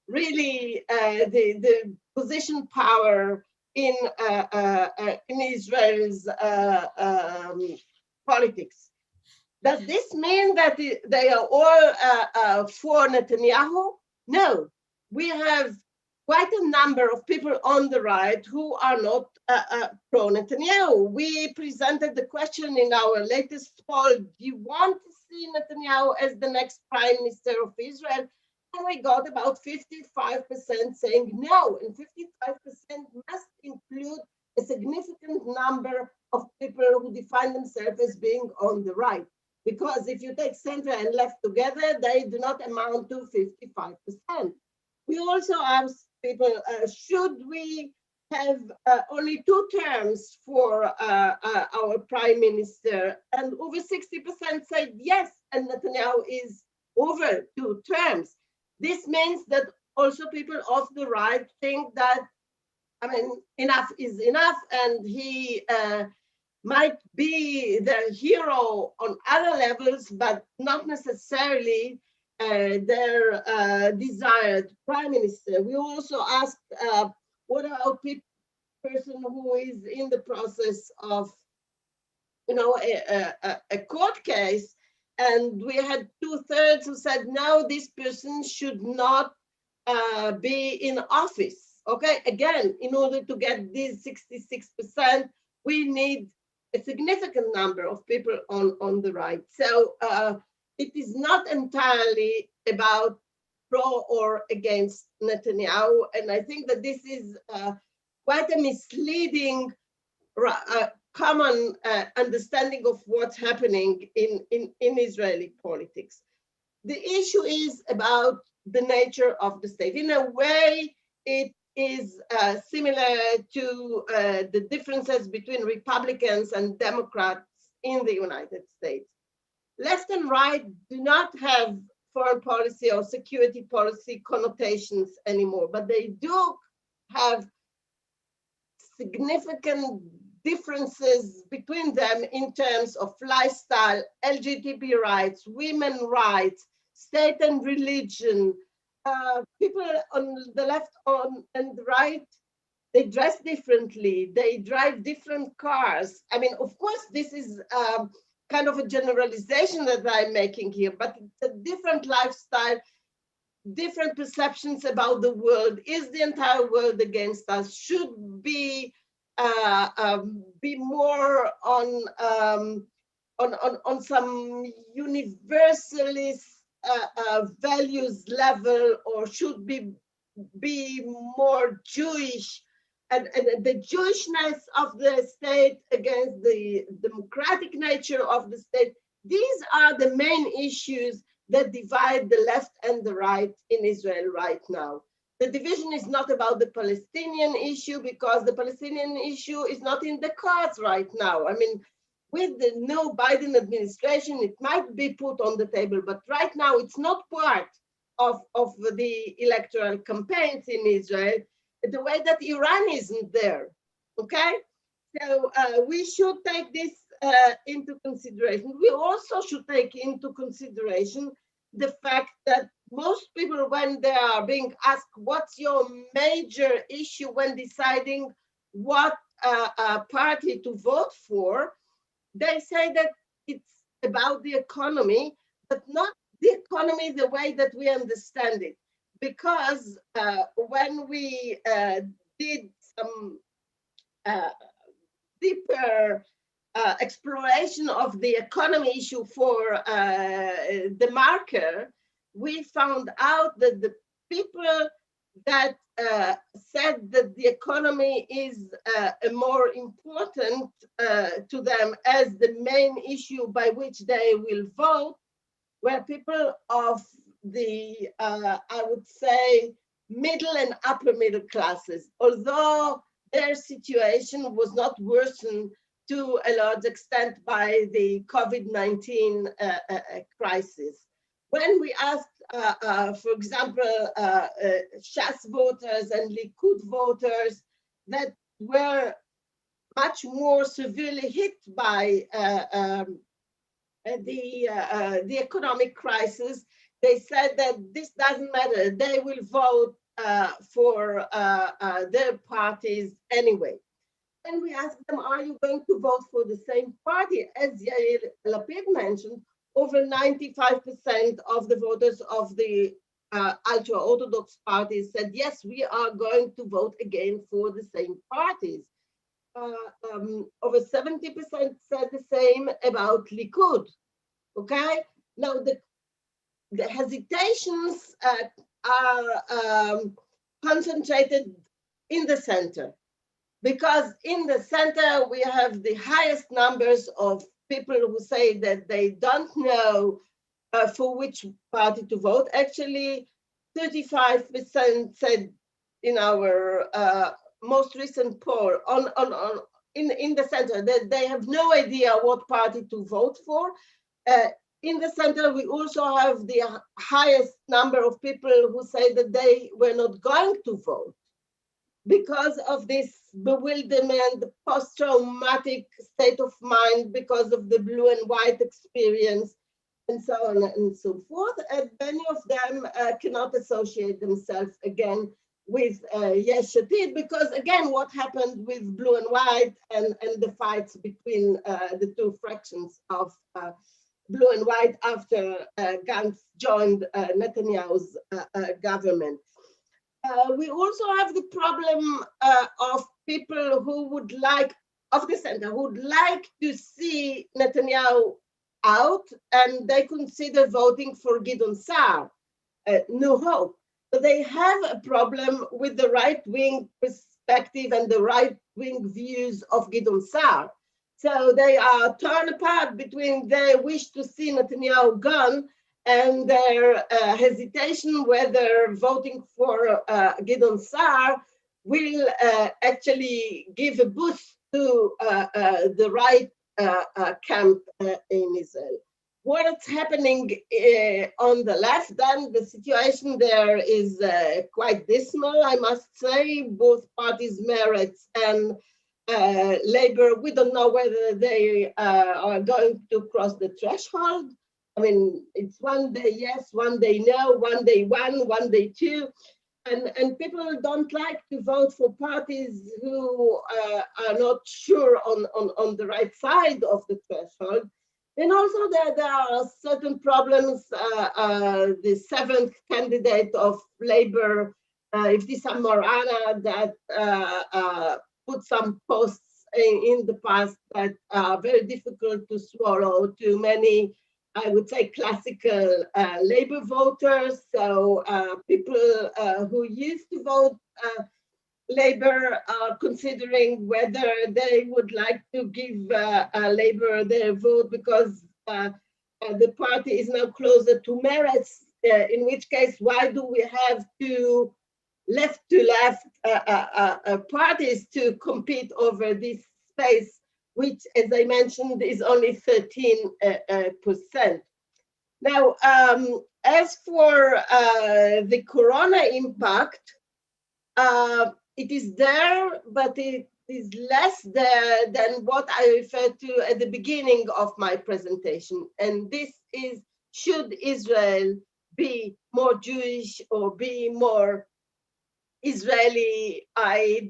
really the position power in Israel's politics. Does this mean that they are all for Netanyahu? No, we have quite a number of people on the right who are not pro Netanyahu. We presented the question in our latest poll: do you want to see Netanyahu as the next Prime Minister of Israel? And we got about 55% saying no, and 55% must include a significant number of people who define themselves as being on the right. Because if you take center and left together, they do not amount to 55%. We also asked people, should we have only 2 terms for our prime minister? And over 60% said yes, and Netanyahu is over 2 terms. This means that also people of the right think that, I mean, enough is enough, and he might be the hero on other levels, but not necessarily their desired prime minister. We also asked, what about person who is in the process of a court case, and we had 2/3 who said, no, this person should not be in office. Okay, again, in order to get this 66%, we need a significant number of people on the right. So it is not entirely about pro or against Netanyahu, and I think that this is quite a misleading common understanding of what's happening in Israeli politics. The issue is about the nature of the state. In a way, it is similar to the differences between Republicans and Democrats in the United States. Left and right do not have foreign policy or security policy connotations anymore, but they do have significant differences between them in terms of lifestyle, LGBT rights, women rights, state and religion. People on the left and the right, they dress differently, they drive different cars. I mean, of course, this is kind of a generalization that I'm making here, but it's a different lifestyle, different perceptions about the world. Is the entire world against us? Should be more on some universalist values level, or should be more Jewish, and the Jewishness of the state against the democratic nature of the state. These are the main issues that divide the left and the right in Israel right now. The division is not about the Palestinian issue, because the Palestinian issue is not in the cards right now. I mean, with the new Biden administration, it might be put on the table, but right now it's not part of the electoral campaigns in Israel, the way that Iran isn't there, okay? So we should take this into consideration. We also should take into consideration the fact that most people, when they are being asked, what's your major issue when deciding what party to vote for, they say that it's about the economy, but not the economy the way that we understand it. Because when we did some deeper exploration of the economy issue for the marker, we found out that the people that said that the economy is more important to them as the main issue by which they will vote were people of the, I would say, middle and upper middle classes, although their situation was not worsened to a large extent by the COVID-19 crisis. When we asked, for example, Shas voters and Likud voters that were much more severely hit by the economic crisis, they said that this doesn't matter. They will vote for their parties anyway. And we asked them, are you going to vote for the same party? As Yair Lapid mentioned, over 95% of the voters of the ultra-Orthodox parties said, yes, we are going to vote again for the same parties. Over 70% said the same about Likud, okay? Now, the hesitations are concentrated in the center, because in the center, we have the highest numbers of people who say that they don't know for which party to vote. Actually, 35% said in our most recent poll in the center that they have no idea what party to vote for. In the center, we also have the highest number of people who say that they were not going to vote because of this bewilderment, post-traumatic state of mind, because of the blue and white experience, and so on and so forth. And many of them cannot associate themselves again with Yesh Atid, because again, what happened with blue and white and the fights between the two fractions of blue and white after Gantz joined Netanyahu's government. We also have the problem of people who would like, of the center, who would like to see Netanyahu out, and they consider voting for Gideon Sa'ar, New Hope. But they have a problem with the right-wing perspective and the right-wing views of Gideon Sa'ar. So they are torn apart between their wish to see Netanyahu gone and their hesitation whether voting for Gideon Sa'ar will actually give a boost to the right camp in Israel. What's happening on the left, then the situation there is quite dismal, I must say. Both parties, Meretz and Labor, we don't know whether they are going to cross the threshold. I mean, it's one day yes, one day no, one day one day two. And people don't like to vote for parties who are not sure on the right side of the threshold. And also there are certain problems. The seventh candidate of Labor, Ibtissam Morana, that put some posts in the past that are very difficult to swallow to many, I would say, classical Labor voters. So people who used to vote Labor are considering whether they would like to give Labor their vote because the party is now closer to Meretz, in which case, why do we have two left-to-left parties to compete over this space, which, as I mentioned, is only 13%. Now, as for the Corona impact, it is there, but it is less there than what I referred to at the beginning of my presentation. And this is, should Israel be more Jewish or be more Israeli,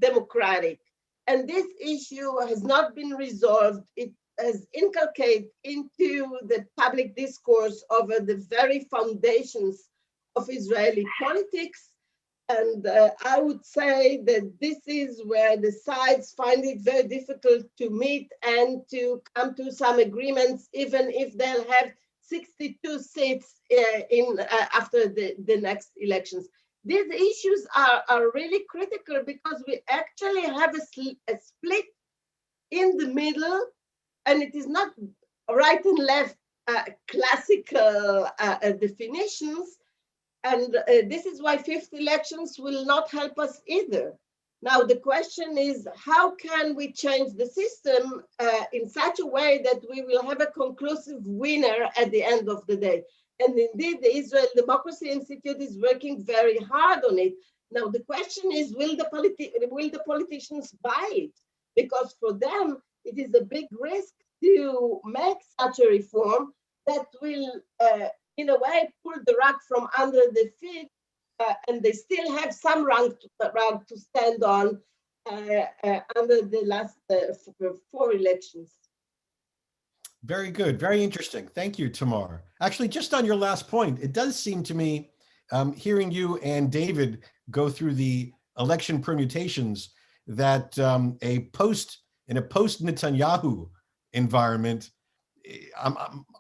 democratic? And this issue has not been resolved. It has inculcated into the public discourse over the very foundations of Israeli politics. And I would say that this is where the sides find it very difficult to meet and to come to some agreements, even if they'll have 62 seats after the next elections. These issues are really critical because we actually have a split in the middle, and it is not right and left classical definitions. And this is why fifth elections will not help us either. Now, the question is, how can we change the system in such a way that we will have a conclusive winner at the end of the day? And indeed, the Israel Democracy Institute is working very hard on it. Now, the question is, will the politicians buy it? Because for them, it is a big risk to make such a reform that will in a way, pull the rug from under the feet, and they still have some rug to stand on under the last 4 elections. Very good. Very interesting. Thank you, Tamar. Actually, just on your last point, it does seem to me, hearing you and David go through the election permutations, that in a post Netanyahu environment,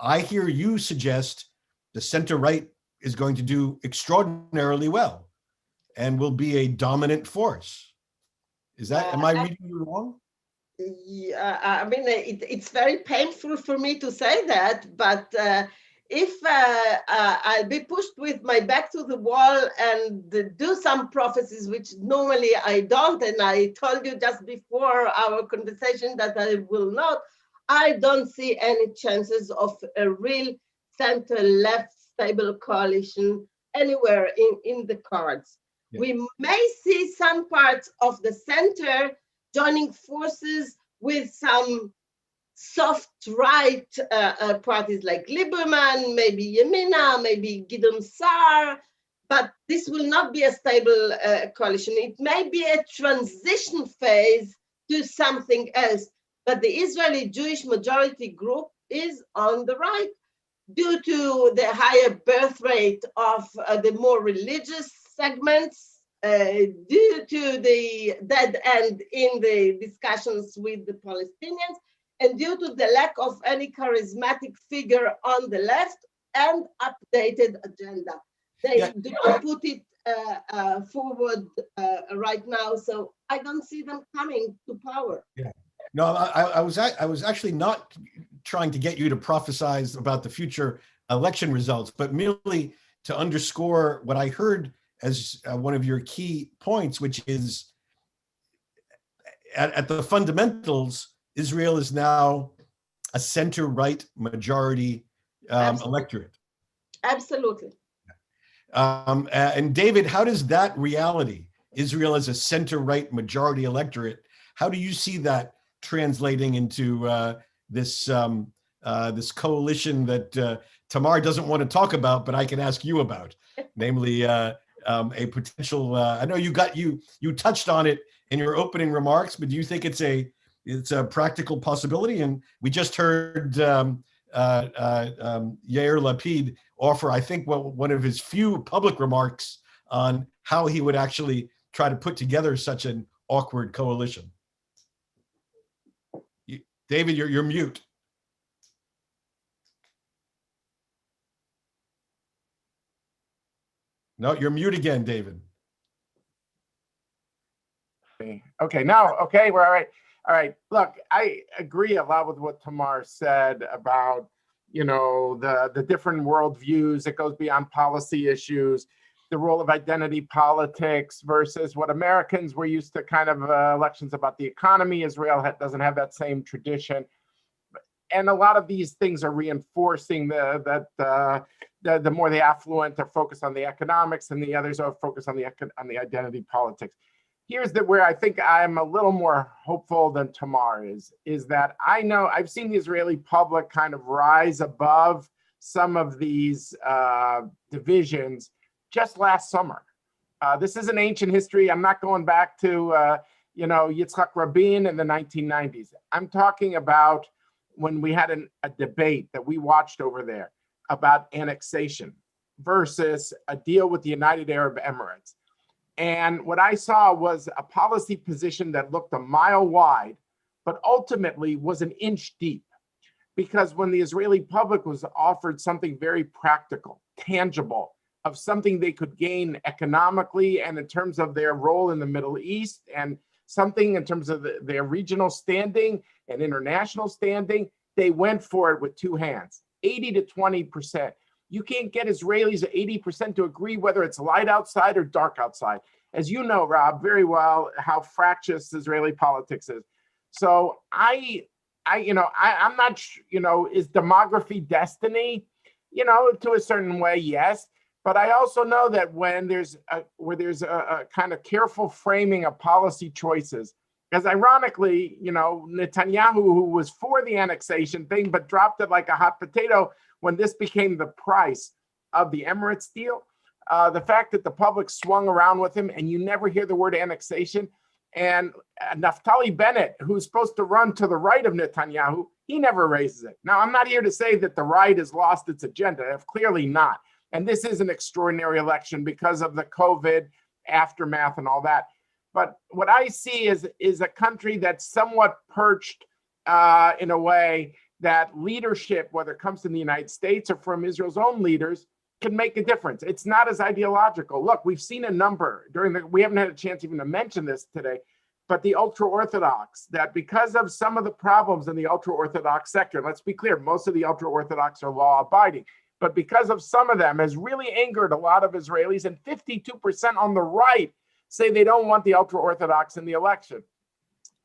I hear you suggest the center-right is going to do extraordinarily well and will be a dominant force. Is that, am I reading you wrong? Yeah, I mean, it's very painful for me to say that, but if I'll be pushed with my back to the wall and do some prophecies, which normally I don't, and I told you just before our conversation that I will not, I don't see any chances of a real center-left stable coalition anywhere in the cards. Yeah. We may see some parts of the center joining forces with some soft right parties like Lieberman, maybe Yamina, maybe Gideon Sa'ar, but this will not be a stable coalition. It may be a transition phase to something else, but the Israeli Jewish majority group is on the right due to the higher birth rate of the more religious segments, due to the dead end in the discussions with the Palestinians, and due to the lack of any charismatic figure on the left and updated agenda. They do not put it forward right now, so I don't see them coming to power. Yeah. No, I was actually not trying to get you to prophesize about the future election results, but merely to underscore what I heard as one of your key points, which is at the fundamentals, Israel is now a center-right majority electorate. Absolutely. And David, how does that reality, Israel as a center-right majority electorate, how do you see that translating into this coalition that Tamar doesn't want to talk about, but I can ask you about, namely a potential? I know you touched on it in your opening remarks, but do you think it's a practical possibility? And we just heard Yair Lapid offer, I think, one of his few public remarks on how he would actually try to put together such an awkward coalition. David, you're mute. No, you're mute again, David. Okay, now, okay, we're all right. All right, look, I agree a lot with what Tamar said about, the different worldviews that goes beyond policy issues, the role of identity politics versus what Americans were used to, kind of elections about the economy. Israel doesn't have that same tradition. And a lot of these things are reinforcing that the more the affluent are focused on the economics and the others are focused on the identity politics. Here's where I think I'm a little more hopeful than Tamar is that I know I've seen the Israeli public kind of rise above some of these divisions just last summer. This is an ancient history. I'm not going back to Yitzhak Rabin in the 1990s. I'm talking about when we had a debate that we watched over there about annexation versus a deal with the United Arab Emirates. And what I saw was a policy position that looked a mile wide, but ultimately was an inch deep. Because when the Israeli public was offered something very practical, tangible, of something they could gain economically and in terms of their role in the Middle East, and something in terms of their regional standing and international standing, they went for it with two hands, 80 to 20%. You can't get Israelis at 80% to agree whether it's light outside or dark outside. As you know, Rob, very well, how fractious Israeli politics is. So I'm not, is demography destiny? To a certain way, yes. But I also know that when there's a kind of careful framing of policy choices, because ironically, Netanyahu, who was for the annexation thing, but dropped it like a hot potato when this became the price of the Emirates deal, the fact that the public swung around with him and you never hear the word annexation, and Naftali Bennett, who's supposed to run to the right of Netanyahu, he never raises it. Now, I'm not here to say that the right has lost its agenda. Clearly not. And this is an extraordinary election because of the COVID aftermath and all that. But what I see is a country that's somewhat perched in a way that leadership, whether it comes from the United States or from Israel's own leaders, can make a difference. It's not as ideological. Look, we've seen a number we haven't had a chance even to mention this today, but the ultra-Orthodox, that because of some of the problems in the ultra-Orthodox sector, let's be clear, most of the ultra-Orthodox are law-abiding, but because of some of them has really angered a lot of Israelis, and 52% on the right say they don't want the ultra-Orthodox in the election.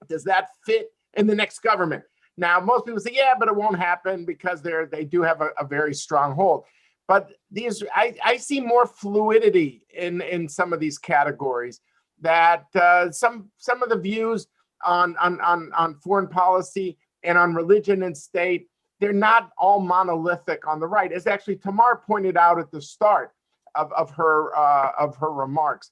Does that fit in the next government? Now, most people say, yeah, but it won't happen because they do have a very strong hold. But I see more fluidity in some of these categories, that some of the views on foreign policy and on religion and state, they're not all monolithic on the right. As actually Tamar pointed out at the start, of her remarks.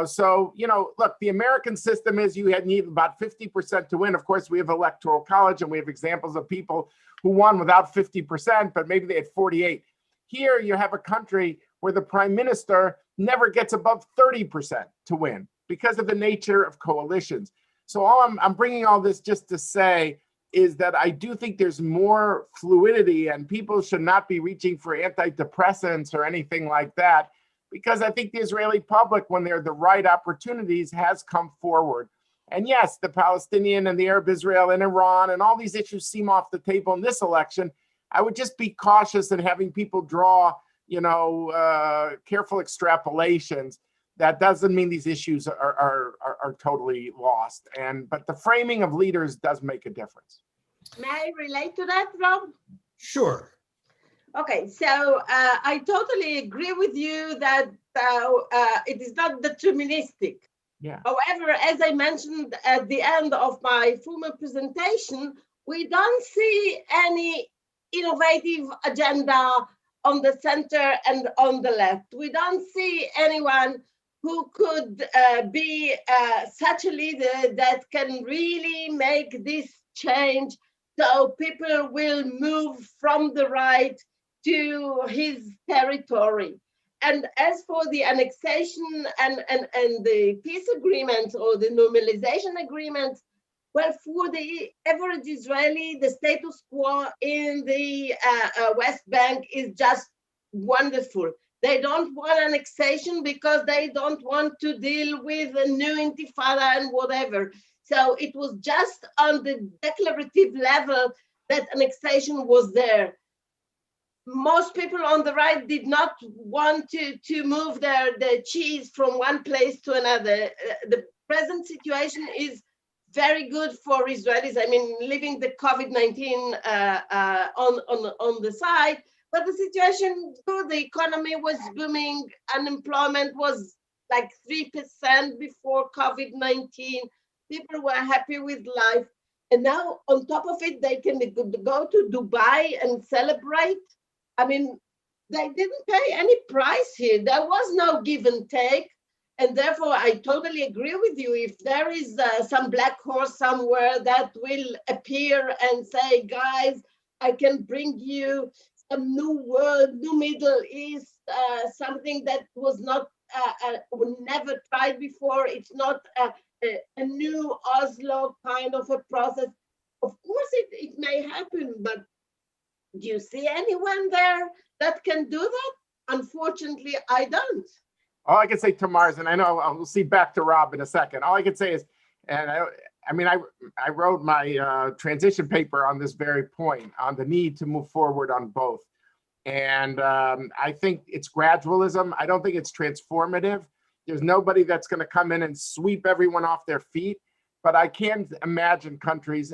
So, you know, look, the American system is you need about 50% to win. Of course, we have electoral college and we have examples of people who won without 50%, but maybe they had 48. Here you have a country where the prime minister never gets above 30% to win because of the nature of coalitions. So I'm bringing all this just to say is that I do think there's more fluidity and people should not be reaching for antidepressants or anything like that, because I think the Israeli public, when there are the right opportunities, has come forward. And yes, the Palestinian and the Arab Israel and Iran and all these issues seem off the table in this election. I would just be cautious in having people draw, you know, careful extrapolations. That doesn't mean these issues are totally lost. But the framing of leaders does make a difference. May I relate to that, Rob? Sure. Okay, so I totally agree with you that it is not deterministic. Yeah. However, as I mentioned at the end of my former presentation, we don't see any innovative agenda on the center and on the left. We don't see anyone who could be such a leader that can really make this change so people will move from the right to his territory. And as for the annexation and the peace agreement or the normalization agreement, well, for the average Israeli, the status quo in the West Bank is just wonderful. They don't want annexation because they don't want to deal with a new intifada and whatever. So it was just on the declarative level that annexation was there. Most people on the right did not want to move their cheese from one place to another. The present situation is very good for Israelis. I mean, leaving the COVID-19 on the side, but the situation good. The economy was booming. Unemployment was like 3% before COVID-19. People were happy with life. And now on top of it, they can go to Dubai and celebrate. I mean, they didn't pay any price here. There was no give and take. And therefore, I totally agree with you. If there is some black horse somewhere that will appear and say, guys, I can bring you some new world, new Middle East, something that was not, never tried before. It's not a new Oslo kind of a process. Of course, it may happen, but do you see anyone there that can do that? Unfortunately, I don't. All I can say, Tamar, and I know I'll see back to Rob in a second. All I can say is, and I wrote my transition paper on this very point, on the need to move forward on both. And I think it's gradualism. I don't think it's transformative. There's nobody that's going to come in and sweep everyone off their feet. But I can imagine countries,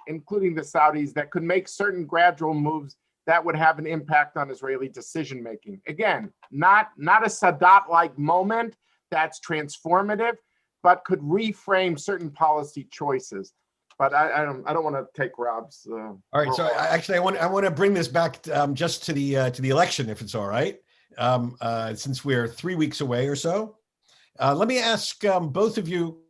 including the Saudis, that could make certain gradual moves that would have an impact on Israeli decision-making. Again, not a Sadat-like moment that's transformative, but could reframe certain policy choices. But I don't want to take Rob's. All right. So actually, I want to bring this back just to the election, if it's all right, since we're 3 weeks away or so. Let me ask both of you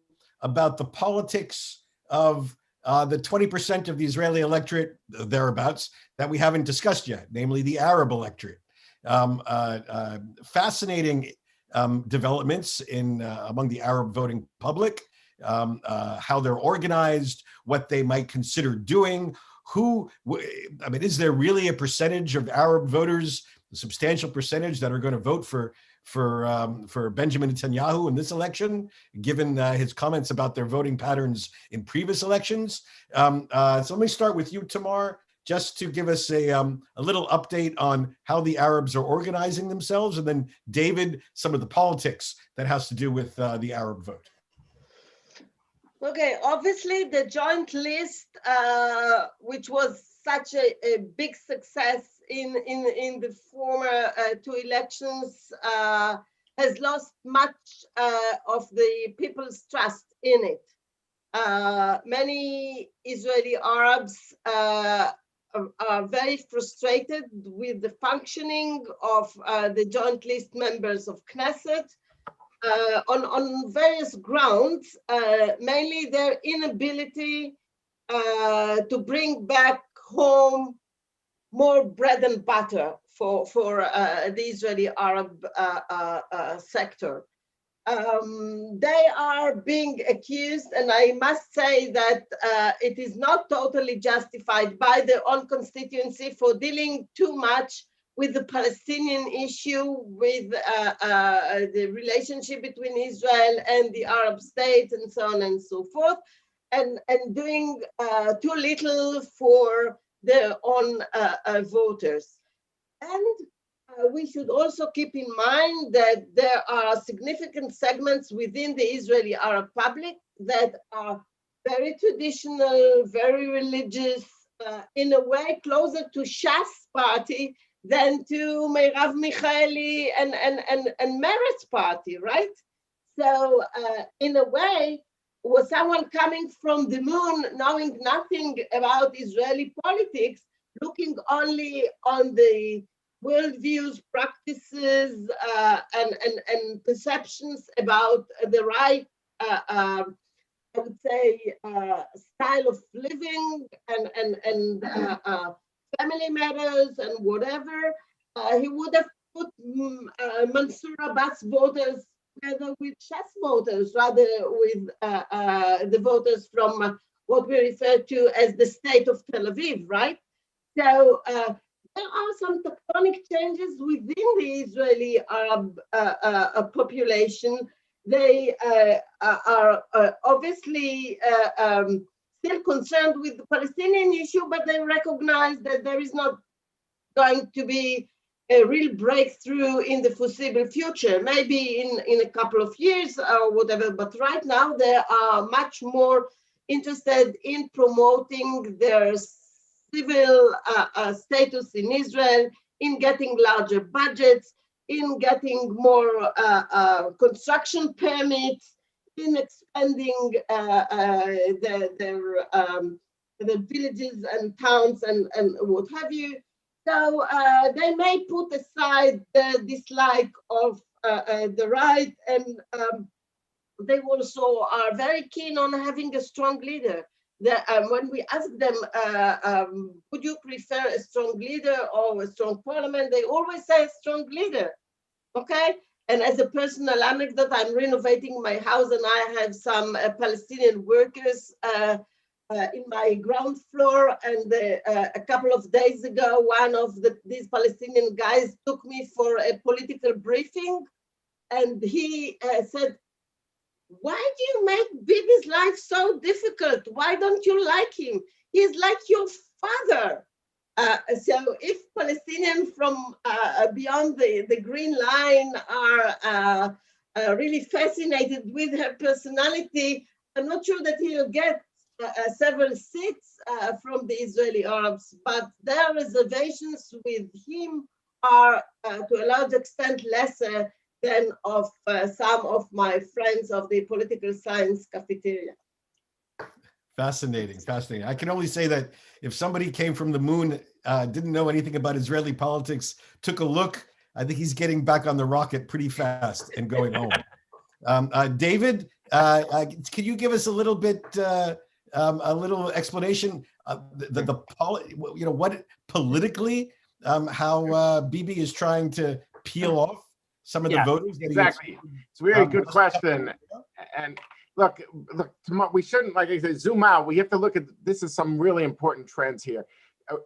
about the politics of the 20% of the Israeli electorate, thereabouts, that we haven't discussed yet, namely the Arab electorate. Fascinating developments among the Arab voting public, how they're organized, what they might consider doing, is there really a percentage of Arab voters, a substantial percentage, that are going to vote for Benjamin Netanyahu in this election, given his comments about their voting patterns in previous elections? So let me start with you, Tamar, just to give us a little update on how the Arabs are organizing themselves, and then David, some of the politics that has to do with the Arab vote. Okay, obviously the joint list, which was such a big success in the former two elections, has lost much of the people's trust in it. Many Israeli Arabs are very frustrated with the functioning of the joint list members of Knesset on various grounds, mainly their inability to bring back home more bread and butter for the Israeli Arab sector. They are being accused, and I must say that it is not totally justified by their own constituency for dealing too much with the Palestinian issue, with the relationship between Israel and the Arab states, and so on and so forth, and doing too little for their own voters. And we should also keep in mind that there are significant segments within the Israeli Arab public that are very traditional, very religious, in a way closer to Shas party than to Meirav Michaeli and Meretz party, right? So in a way, was someone coming from the moon, knowing nothing about Israeli politics, looking only on the worldviews, practices, and perceptions about the right, I would say, style of living and family matters and whatever, he would have put Mansour Abbas voters together with Shas voters, rather with the voters from what we refer to as the state of Tel Aviv, right? So there are some tectonic changes within the Israeli Arab population. They are obviously still concerned with the Palestinian issue, but they recognize that there is not going to be a real breakthrough in the foreseeable future, maybe in a couple of years or whatever, but right now they are much more interested in promoting their civil status in Israel, in getting larger budgets, in getting more construction permits, in expanding their villages and towns and what have you. So they may put aside the dislike of the right, and they also are very keen on having a strong leader. When we ask them, would you prefer a strong leader or a strong parliament, they always say a strong leader, okay? And as a personal anecdote, I'm renovating my house and I have some Palestinian workers in my ground floor, and a couple of days ago, one of these Palestinian guys took me for a political briefing, and he said, why do you make Bibi's life so difficult? Why don't you like him? He's like your father. So if Palestinians from beyond the Green Line are really fascinated with her personality, I'm not sure that he'll get several seats from the Israeli Arabs, but their reservations with him are to a large extent lesser than of some of my friends of the political science cafeteria. Fascinating, fascinating. I can only say that if somebody came from the moon, didn't know anything about Israeli politics, took a look, I think he's getting back on the rocket pretty fast and going home. David, can you give us a little bit, a little explanation, what politically, how Bibi is trying to peel off some of the voters? Exactly. It's a very good question. And look, we shouldn't, like I said, zoom out. We have to look at, this is some really important trends here.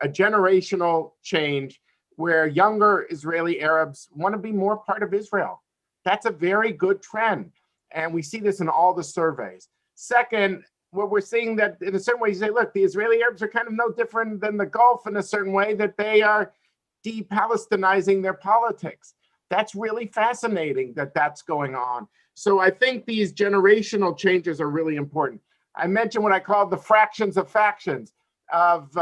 A generational change where younger Israeli Arabs want to be more part of Israel. That's a very good trend. And we see this in all the surveys. Second, what we're seeing that in a certain way, you say, look, the Israeli Arabs are kind of no different than the Gulf in a certain way, that they are de-Palestinizing their politics. That's really fascinating that that's going on. So I think these generational changes are really important. I mentioned what I call the fractions of factions, of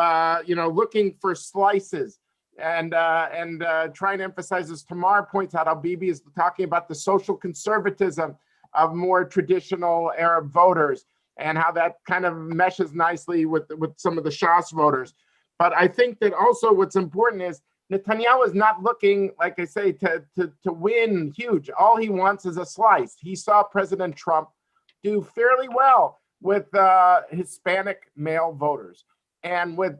looking for slices and trying to emphasize, as Tamar points out, how Bibi is talking about the social conservatism of more traditional Arab voters and how that kind of meshes nicely with some of the Shas voters. But I think that also what's important is Netanyahu is not looking, like I say, to win huge. All he wants is a slice. He saw President Trump do fairly well with Hispanic male voters and with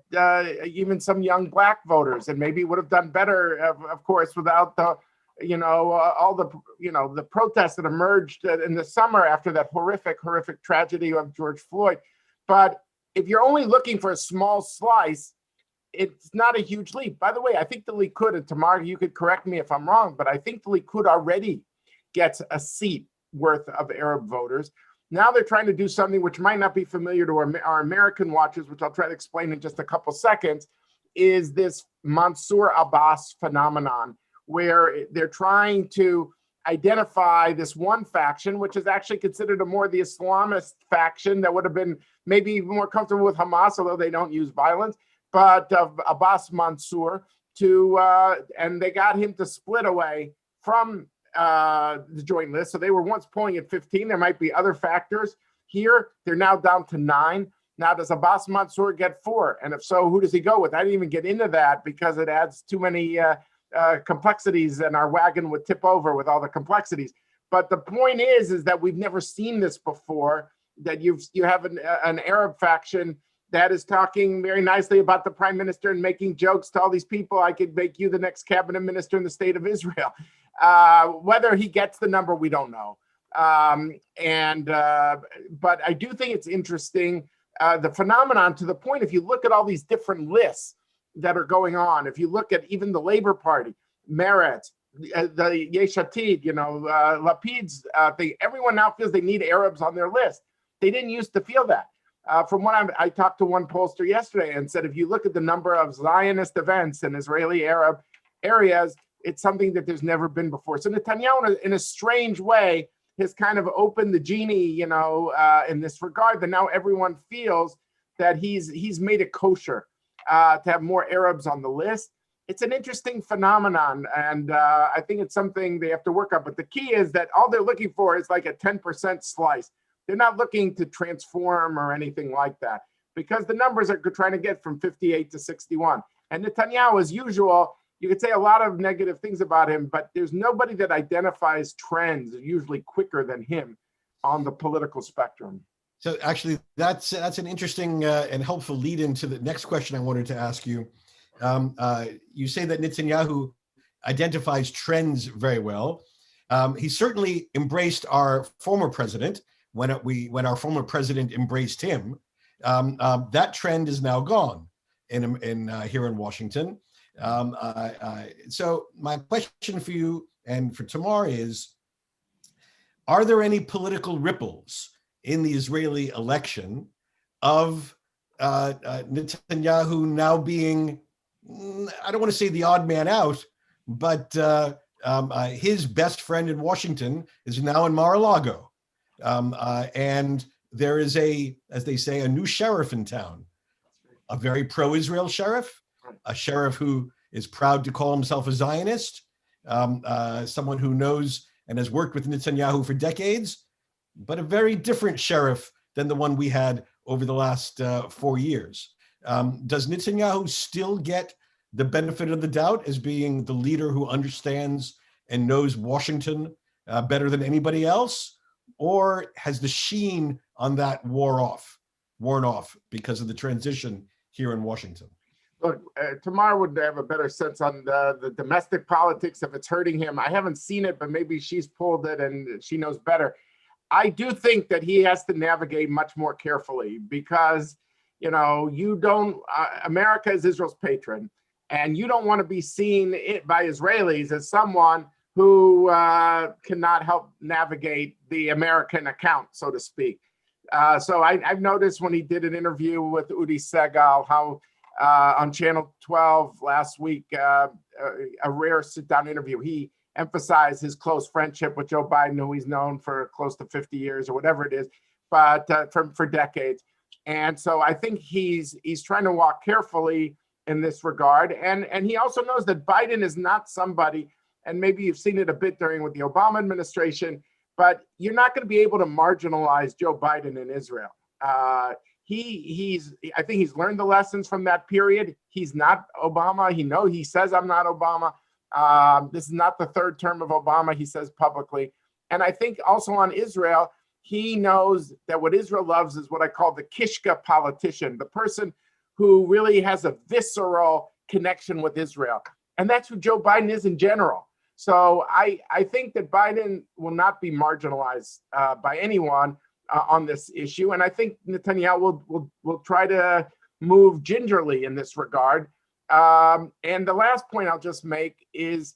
even some young black voters, and maybe would have done better, of course, without the, all the, the protests that emerged in the summer after that horrific tragedy of George Floyd. But if you're only looking for a small slice, it's not a huge leap. By the way, I think the Likud, and Tamar, you could correct me if I'm wrong, but I think the Likud already gets a seat worth of Arab voters. Now they're trying to do something which might not be familiar to our American watchers, which I'll try to explain in just a couple seconds, is this Mansour Abbas phenomenon, where they're trying to identify this one faction, which is actually considered a more the Islamist faction that would have been maybe more comfortable with Hamas, although they don't use violence, but of Abbas Mansour, and they got him to split away from the joint list. So they were once polling at 15. There might be other factors here. They're now down to 9. Now, does Abbas Mansour get 4? And if so, who does he go with? I didn't even get into that because it adds too many complexities, and our wagon would tip over with all the complexities. But the point is that we've never seen this before, that you have an Arab faction that is talking very nicely about the prime minister and making jokes to all these people. I could make you the next cabinet minister in the state of Israel. Whether he gets the number, we don't know. But I do think it's interesting, the phenomenon, to the point, if you look at all these different lists that are going on, if you look at even the Labor Party, Meretz, the Yesh Atid, Lapid's thing, everyone now feels they need Arabs on their list. They didn't used to feel that. From what I talked to one pollster yesterday and said, if you look at the number of Zionist events in Israeli Arab areas, it's something that there's never been before. So Netanyahu, in a strange way, has kind of opened the genie, in this regard, that now everyone feels that he's made it kosher to have more Arabs on the list. It's an interesting phenomenon, and I think it's something they have to work on. But the key is that all they're looking for is like a 10% slice. They're not looking to transform or anything like that, because the numbers are trying to get from 58 to 61. And Netanyahu, as usual, you could say a lot of negative things about him, but there's nobody that identifies trends usually quicker than him on the political spectrum. So actually, that's an interesting and helpful lead into the next question I wanted to ask you. You say that Netanyahu identifies trends very well. He certainly embraced our former president when our former president embraced him. That trend is now gone here in Washington. So my question for you and for Tamar is, are there any political ripples in the Israeli election of Netanyahu now being, I don't want to say the odd man out, but his best friend in Washington is now in Mar-a-Lago. And there is as they say, a new sheriff in town, a very pro-Israel sheriff, a sheriff who is proud to call himself a Zionist, someone who knows and has worked with Netanyahu for decades, but a very different sheriff than the one we had over the last 4 years. Does Netanyahu still get the benefit of the doubt as being the leader who understands and knows Washington better than anybody else? Or has the sheen on that worn off because of the transition here in Washington? Look, Tamar would have a better sense on the domestic politics if it's hurting him. I haven't seen it, but maybe she's pulled it and she knows better. I do think that he has to navigate much more carefully because, America is Israel's patron, and you don't want to be seen by Israelis as someone who cannot help navigate the American account, so to speak. So I've noticed when he did an interview with Udi Segal, how on Channel 12 last week, a rare sit-down interview, he emphasized his close friendship with Joe Biden, who he's known for close to 50 years or whatever it is, but for decades. And so I think he's trying to walk carefully in this regard. And he also knows that Biden is not somebody, and maybe you've seen it a bit with the Obama administration, but you're not going to be able to marginalize Joe Biden in Israel. I think he's learned the lessons from that period. He's not Obama. He says I'm not Obama. This is not the third term of Obama, he says publicly. And I think also on Israel, he knows that what Israel loves is what I call the Kishka politician, the person who really has a visceral connection with Israel. And that's who Joe Biden is in general. So I think that Biden will not be marginalized by anyone on this issue. And I think Netanyahu will try to move gingerly in this regard. And the last point I'll just make is,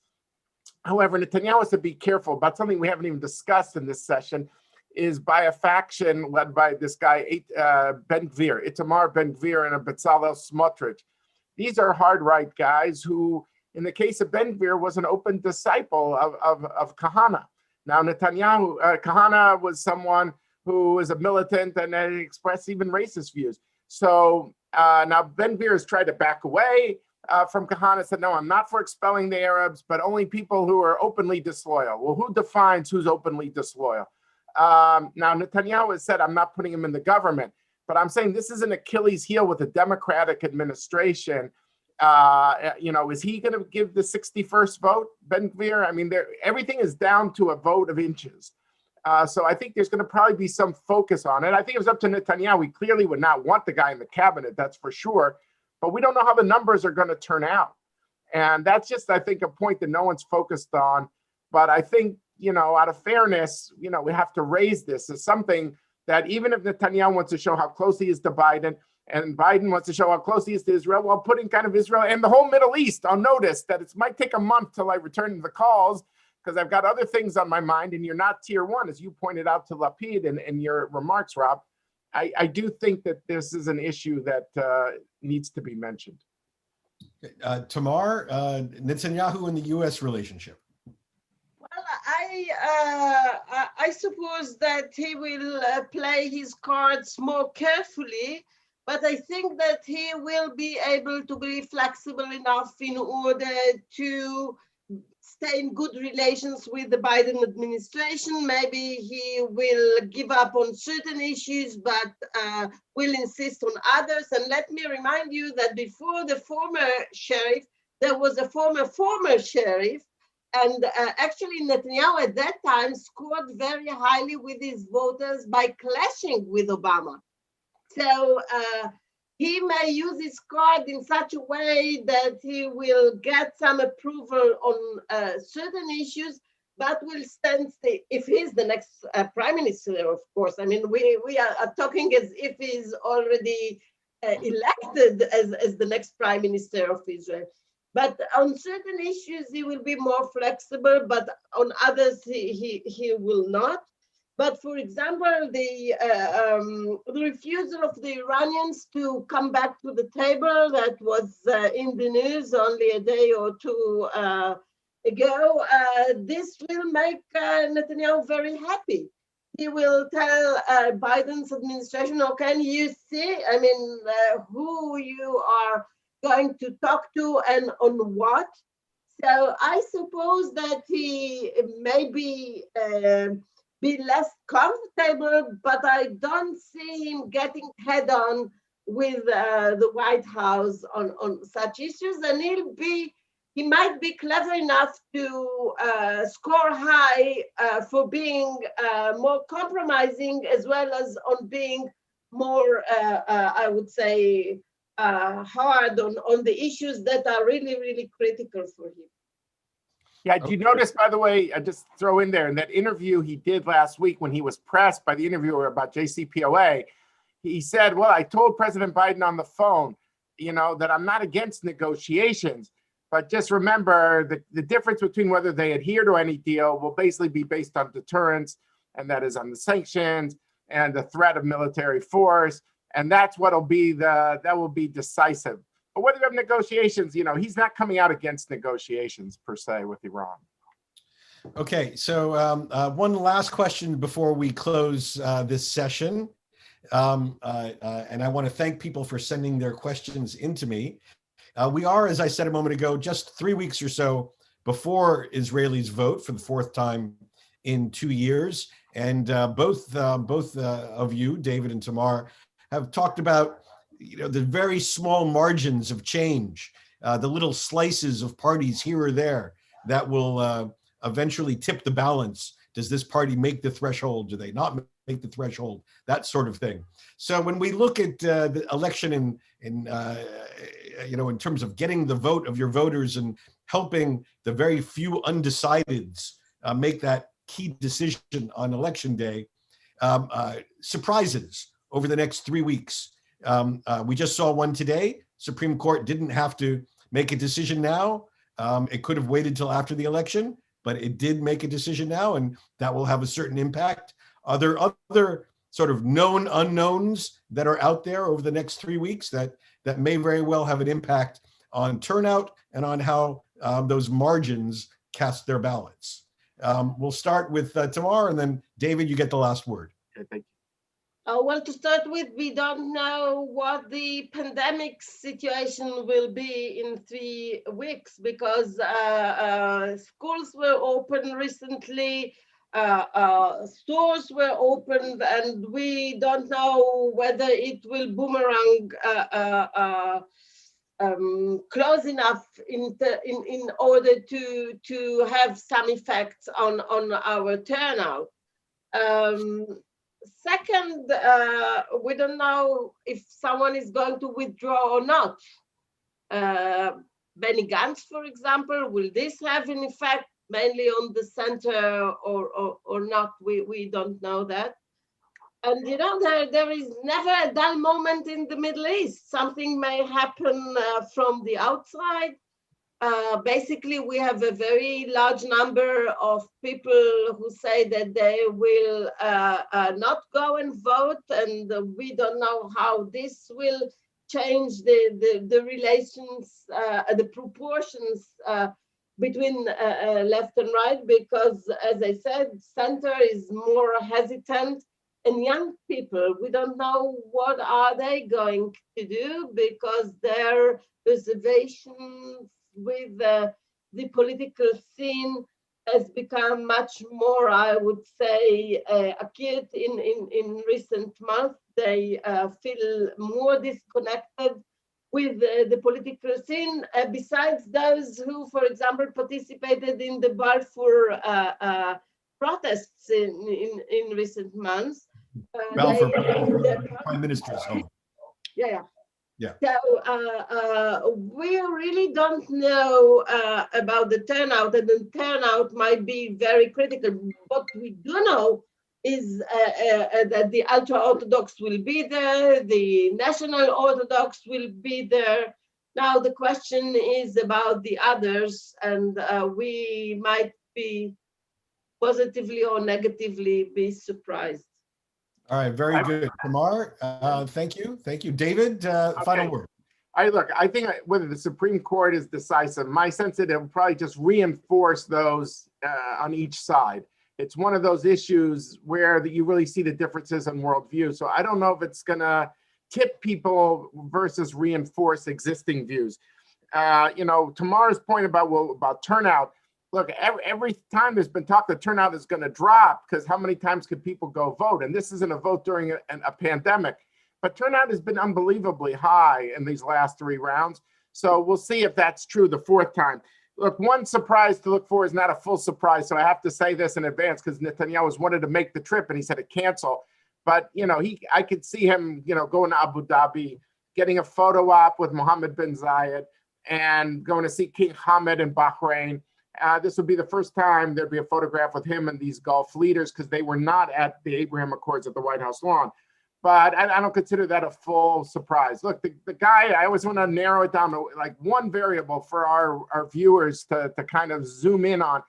however, Netanyahu has to be careful about something we haven't even discussed in this session, is by a faction led by this guy, Itamar Ben-Gvir and Bezalel Smotrich. These are hard right guys who, in the case of Ben-Gvir, was an open disciple of Kahana. Now, Kahana was someone who was a militant and had expressed even racist views. So now Ben-Gvir has tried to back away from Kahana, said, no, I'm not for expelling the Arabs, but only people who are openly disloyal. Well, who defines who's openly disloyal? Now, Netanyahu has said, I'm not putting him in the government, but I'm saying this is an Achilles heel with the Democratic administration. Is he going to give the 61st vote, Ben-Gvir? I mean, everything is down to a vote of inches. So I think there's going to probably be some focus on it. I think it was up to Netanyahu. We clearly would not want the guy in the cabinet, that's for sure. But we don't know how the numbers are going to turn out. And that's just, I think, a point that no one's focused on. But I think, out of fairness, we have to raise this as something that even if Netanyahu wants to show how close he is to Biden, and Biden wants to show how close he is to Israel, while putting kind of Israel and the whole Middle East on notice that it might take a month till I return to the calls, because I've got other things on my mind, and you're not tier one, as you pointed out to Lapid in your remarks, Rob. I do think that this is an issue that needs to be mentioned. Tamar, Netanyahu and the U.S. relationship. Well, I suppose that he will play his cards more carefully, but I think that he will be able to be flexible enough in order to stay in good relations with the Biden administration. Maybe he will give up on certain issues, but will insist on others. And let me remind you that before the former sheriff, there was a former sheriff. And actually, Netanyahu at that time scored very highly with his voters by clashing with Obama. So he may use his card in such a way that he will get some approval on certain issues, but will stand if he's the next prime minister, of course. I mean, we are talking as if he's already elected as the next prime minister of Israel. But on certain issues, he will be more flexible, but on others, he will not. But for example, the refusal of the Iranians to come back to the table that was in the news only a day or two ago, this will make Netanyahu very happy. He will tell Biden's administration, okay, you see, I mean, who you are going to talk to and on what. So I suppose that he may be less comfortable, but I don't see him getting head on with the White House on such issues. And he might be clever enough to score high for being more compromising, as well as on being more, I would say, hard on the issues that are really, really critical for him. Yeah, do you notice, by the way, I just throw in there, in that interview he did last week when he was pressed by the interviewer about JCPOA, he said, well, I told President Biden on the phone, that I'm not against negotiations, but just remember the difference between whether they adhere to any deal will basically be based on deterrence, and that is on the sanctions and the threat of military force. And that's that will be decisive. But whether we have negotiations, he's not coming out against negotiations per se with Iran. Okay, so one last question before we close this session. And I want to thank people for sending their questions into me. We are, as I said a moment ago, just 3 weeks or so before Israelis vote for the fourth time in 2 years. And both of you, David and Tamar, have talked about the very small margins of change, the little slices of parties here or there that will eventually tip the balance. Does this party make the threshold? Do they not make the threshold? That sort of thing. So when we look at the election in terms of getting the vote of your voters and helping the very few undecideds make that key decision on election day, surprises over the next 3 weeks. We just saw one today. Supreme Court didn't have to make a decision now. It could have waited till after the election, but it did make a decision now, and that will have a certain impact. Are there other sort of known unknowns that are out there over the next 3 weeks that may very well have an impact on turnout and on how those margins cast their ballots? We'll start with Tamar, and then David, you get the last word. Okay, thank you. Well, to start with, we don't know what the pandemic situation will be in 3 weeks because schools were open recently, stores were opened, and we don't know whether it will boomerang close enough in order to have some effects on our turnout. Second, we don't know if someone is going to withdraw or not. Benny Gantz, for example, will this have an effect mainly on the center or not? We don't know that. And there is never a dull moment in the Middle East. Something may happen from the outside. Basically, we have a very large number of people who say that they will not go and vote, and we don't know how this will change the relations, the proportions between left and right, because, as I said, center is more hesitant, and young people, we don't know what are they going to do because their reservations with the political scene has become much more, I would say, acute in recent months. They feel more disconnected with the political scene, besides those who, for example, participated in the Balfour protests in recent months. Balfour, Prime Minister's home. Yeah. Yeah. So we really don't know about the turnout, and the turnout might be very critical. What we do know is that the ultra-Orthodox will be there, the National Orthodox will be there. Now the question is about the others, and we might be positively or negatively be surprised. All right, very good. Tamar, thank you. Thank you. David, final word. I think whether the Supreme Court is decisive, my sense is it will probably just reinforce those on each side. It's one of those issues where you really see the differences in worldview. So I don't know if it's going to tip people versus reinforce existing views. Tamar's point about turnout. Look, every time there's been talk, the turnout is going to drop because how many times could people go vote? And this isn't a vote during a pandemic. But turnout has been unbelievably high in these last 3 rounds. So we'll see if that's true the 4th time. Look, one surprise to look for is not a full surprise. So I have to say this in advance because Netanyahu was wanted to make the trip and he said to cancel. But, I could see him, going to Abu Dhabi, getting a photo op with Mohammed bin Zayed and going to see King Hamad in Bahrain. This would be the first time there'd be a photograph with him and these Gulf leaders because they were not at the Abraham Accords at the White House lawn. But I don't consider that a full surprise. Look, the guy, I always want to narrow it down to like one variable for our viewers to kind of zoom in on,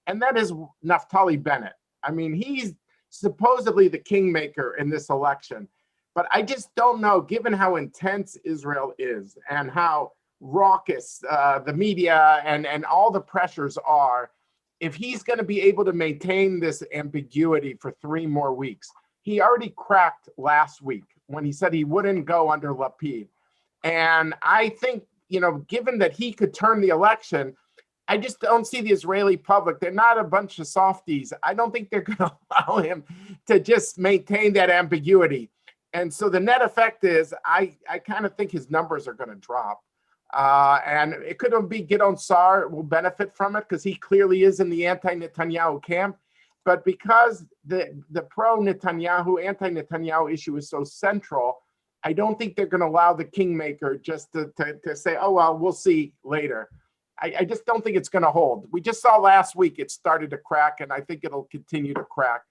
and that is Naftali Bennett. I mean, he's supposedly the kingmaker in this election, but I just don't know, given how intense Israel is and how raucous the media and all the pressures are, if he's going to be able to maintain this ambiguity for 3 more weeks. He already cracked last week when he said he wouldn't go under Lapid. And I think, given that he could turn the election, I just don't see the Israeli public. They're not a bunch of softies. I don't think they're going to allow him to just maintain that ambiguity. And so the net effect is I kind of think his numbers are going to drop. And it could be Gideon Sa'ar will benefit from it because he clearly is in the anti-Netanyahu camp. But because the pro-Netanyahu, anti-Netanyahu issue is so central, I don't think they're going to allow the kingmaker just to say, oh, well, we'll see later. I just don't think it's going to hold. We just saw last week it started to crack, and I think it'll continue to crack.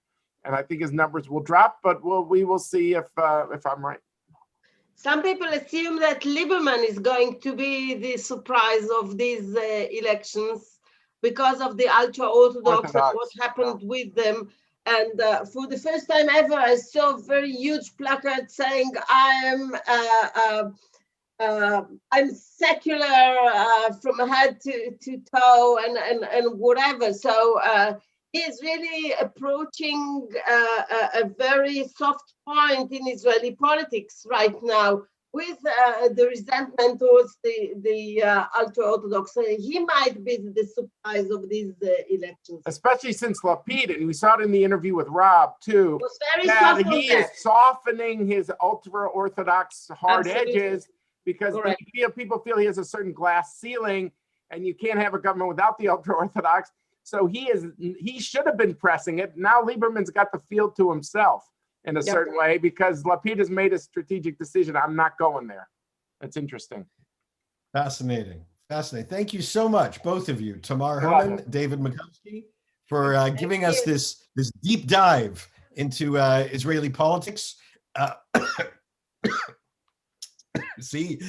And I think his numbers will drop, but we will see if I'm right. Some people assume that Lieberman is going to be the surprise of these elections because of the ultra-Orthodox and what happened with them. And for the first time ever, I saw a very huge placard saying, I'm secular from head to toe and whatever. So he's really approaching a very soft point in Israeli politics right now with the resentment towards the ultra-Orthodox. He might be the surprise of these elections. Especially since Lapid, and we saw it in the interview with Rob too, was very that he is softening his ultra-Orthodox hard edges because people feel he has a certain glass ceiling and you can't have a government without the ultra-Orthodox. So he should have been pressing it. Now Lieberman's got the field to himself in a certain way because Lapid has made a strategic decision. I'm not going there. That's interesting. Fascinating. Fascinating. Thank you so much, both of you, Tamar Hermann, David Makovsky, for giving us this deep dive into Israeli politics. See,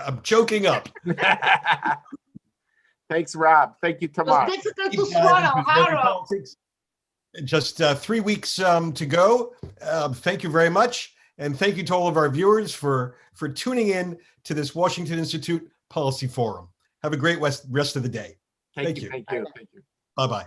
I'm choking up. Thanks, Rob. Thank you, Tamar. It's difficult to swallow. Just 3 weeks to go. Thank you very much. And thank you to all of our viewers for tuning in to this Washington Institute Policy Forum. Have a great rest of the day. Thank you. Bye-bye.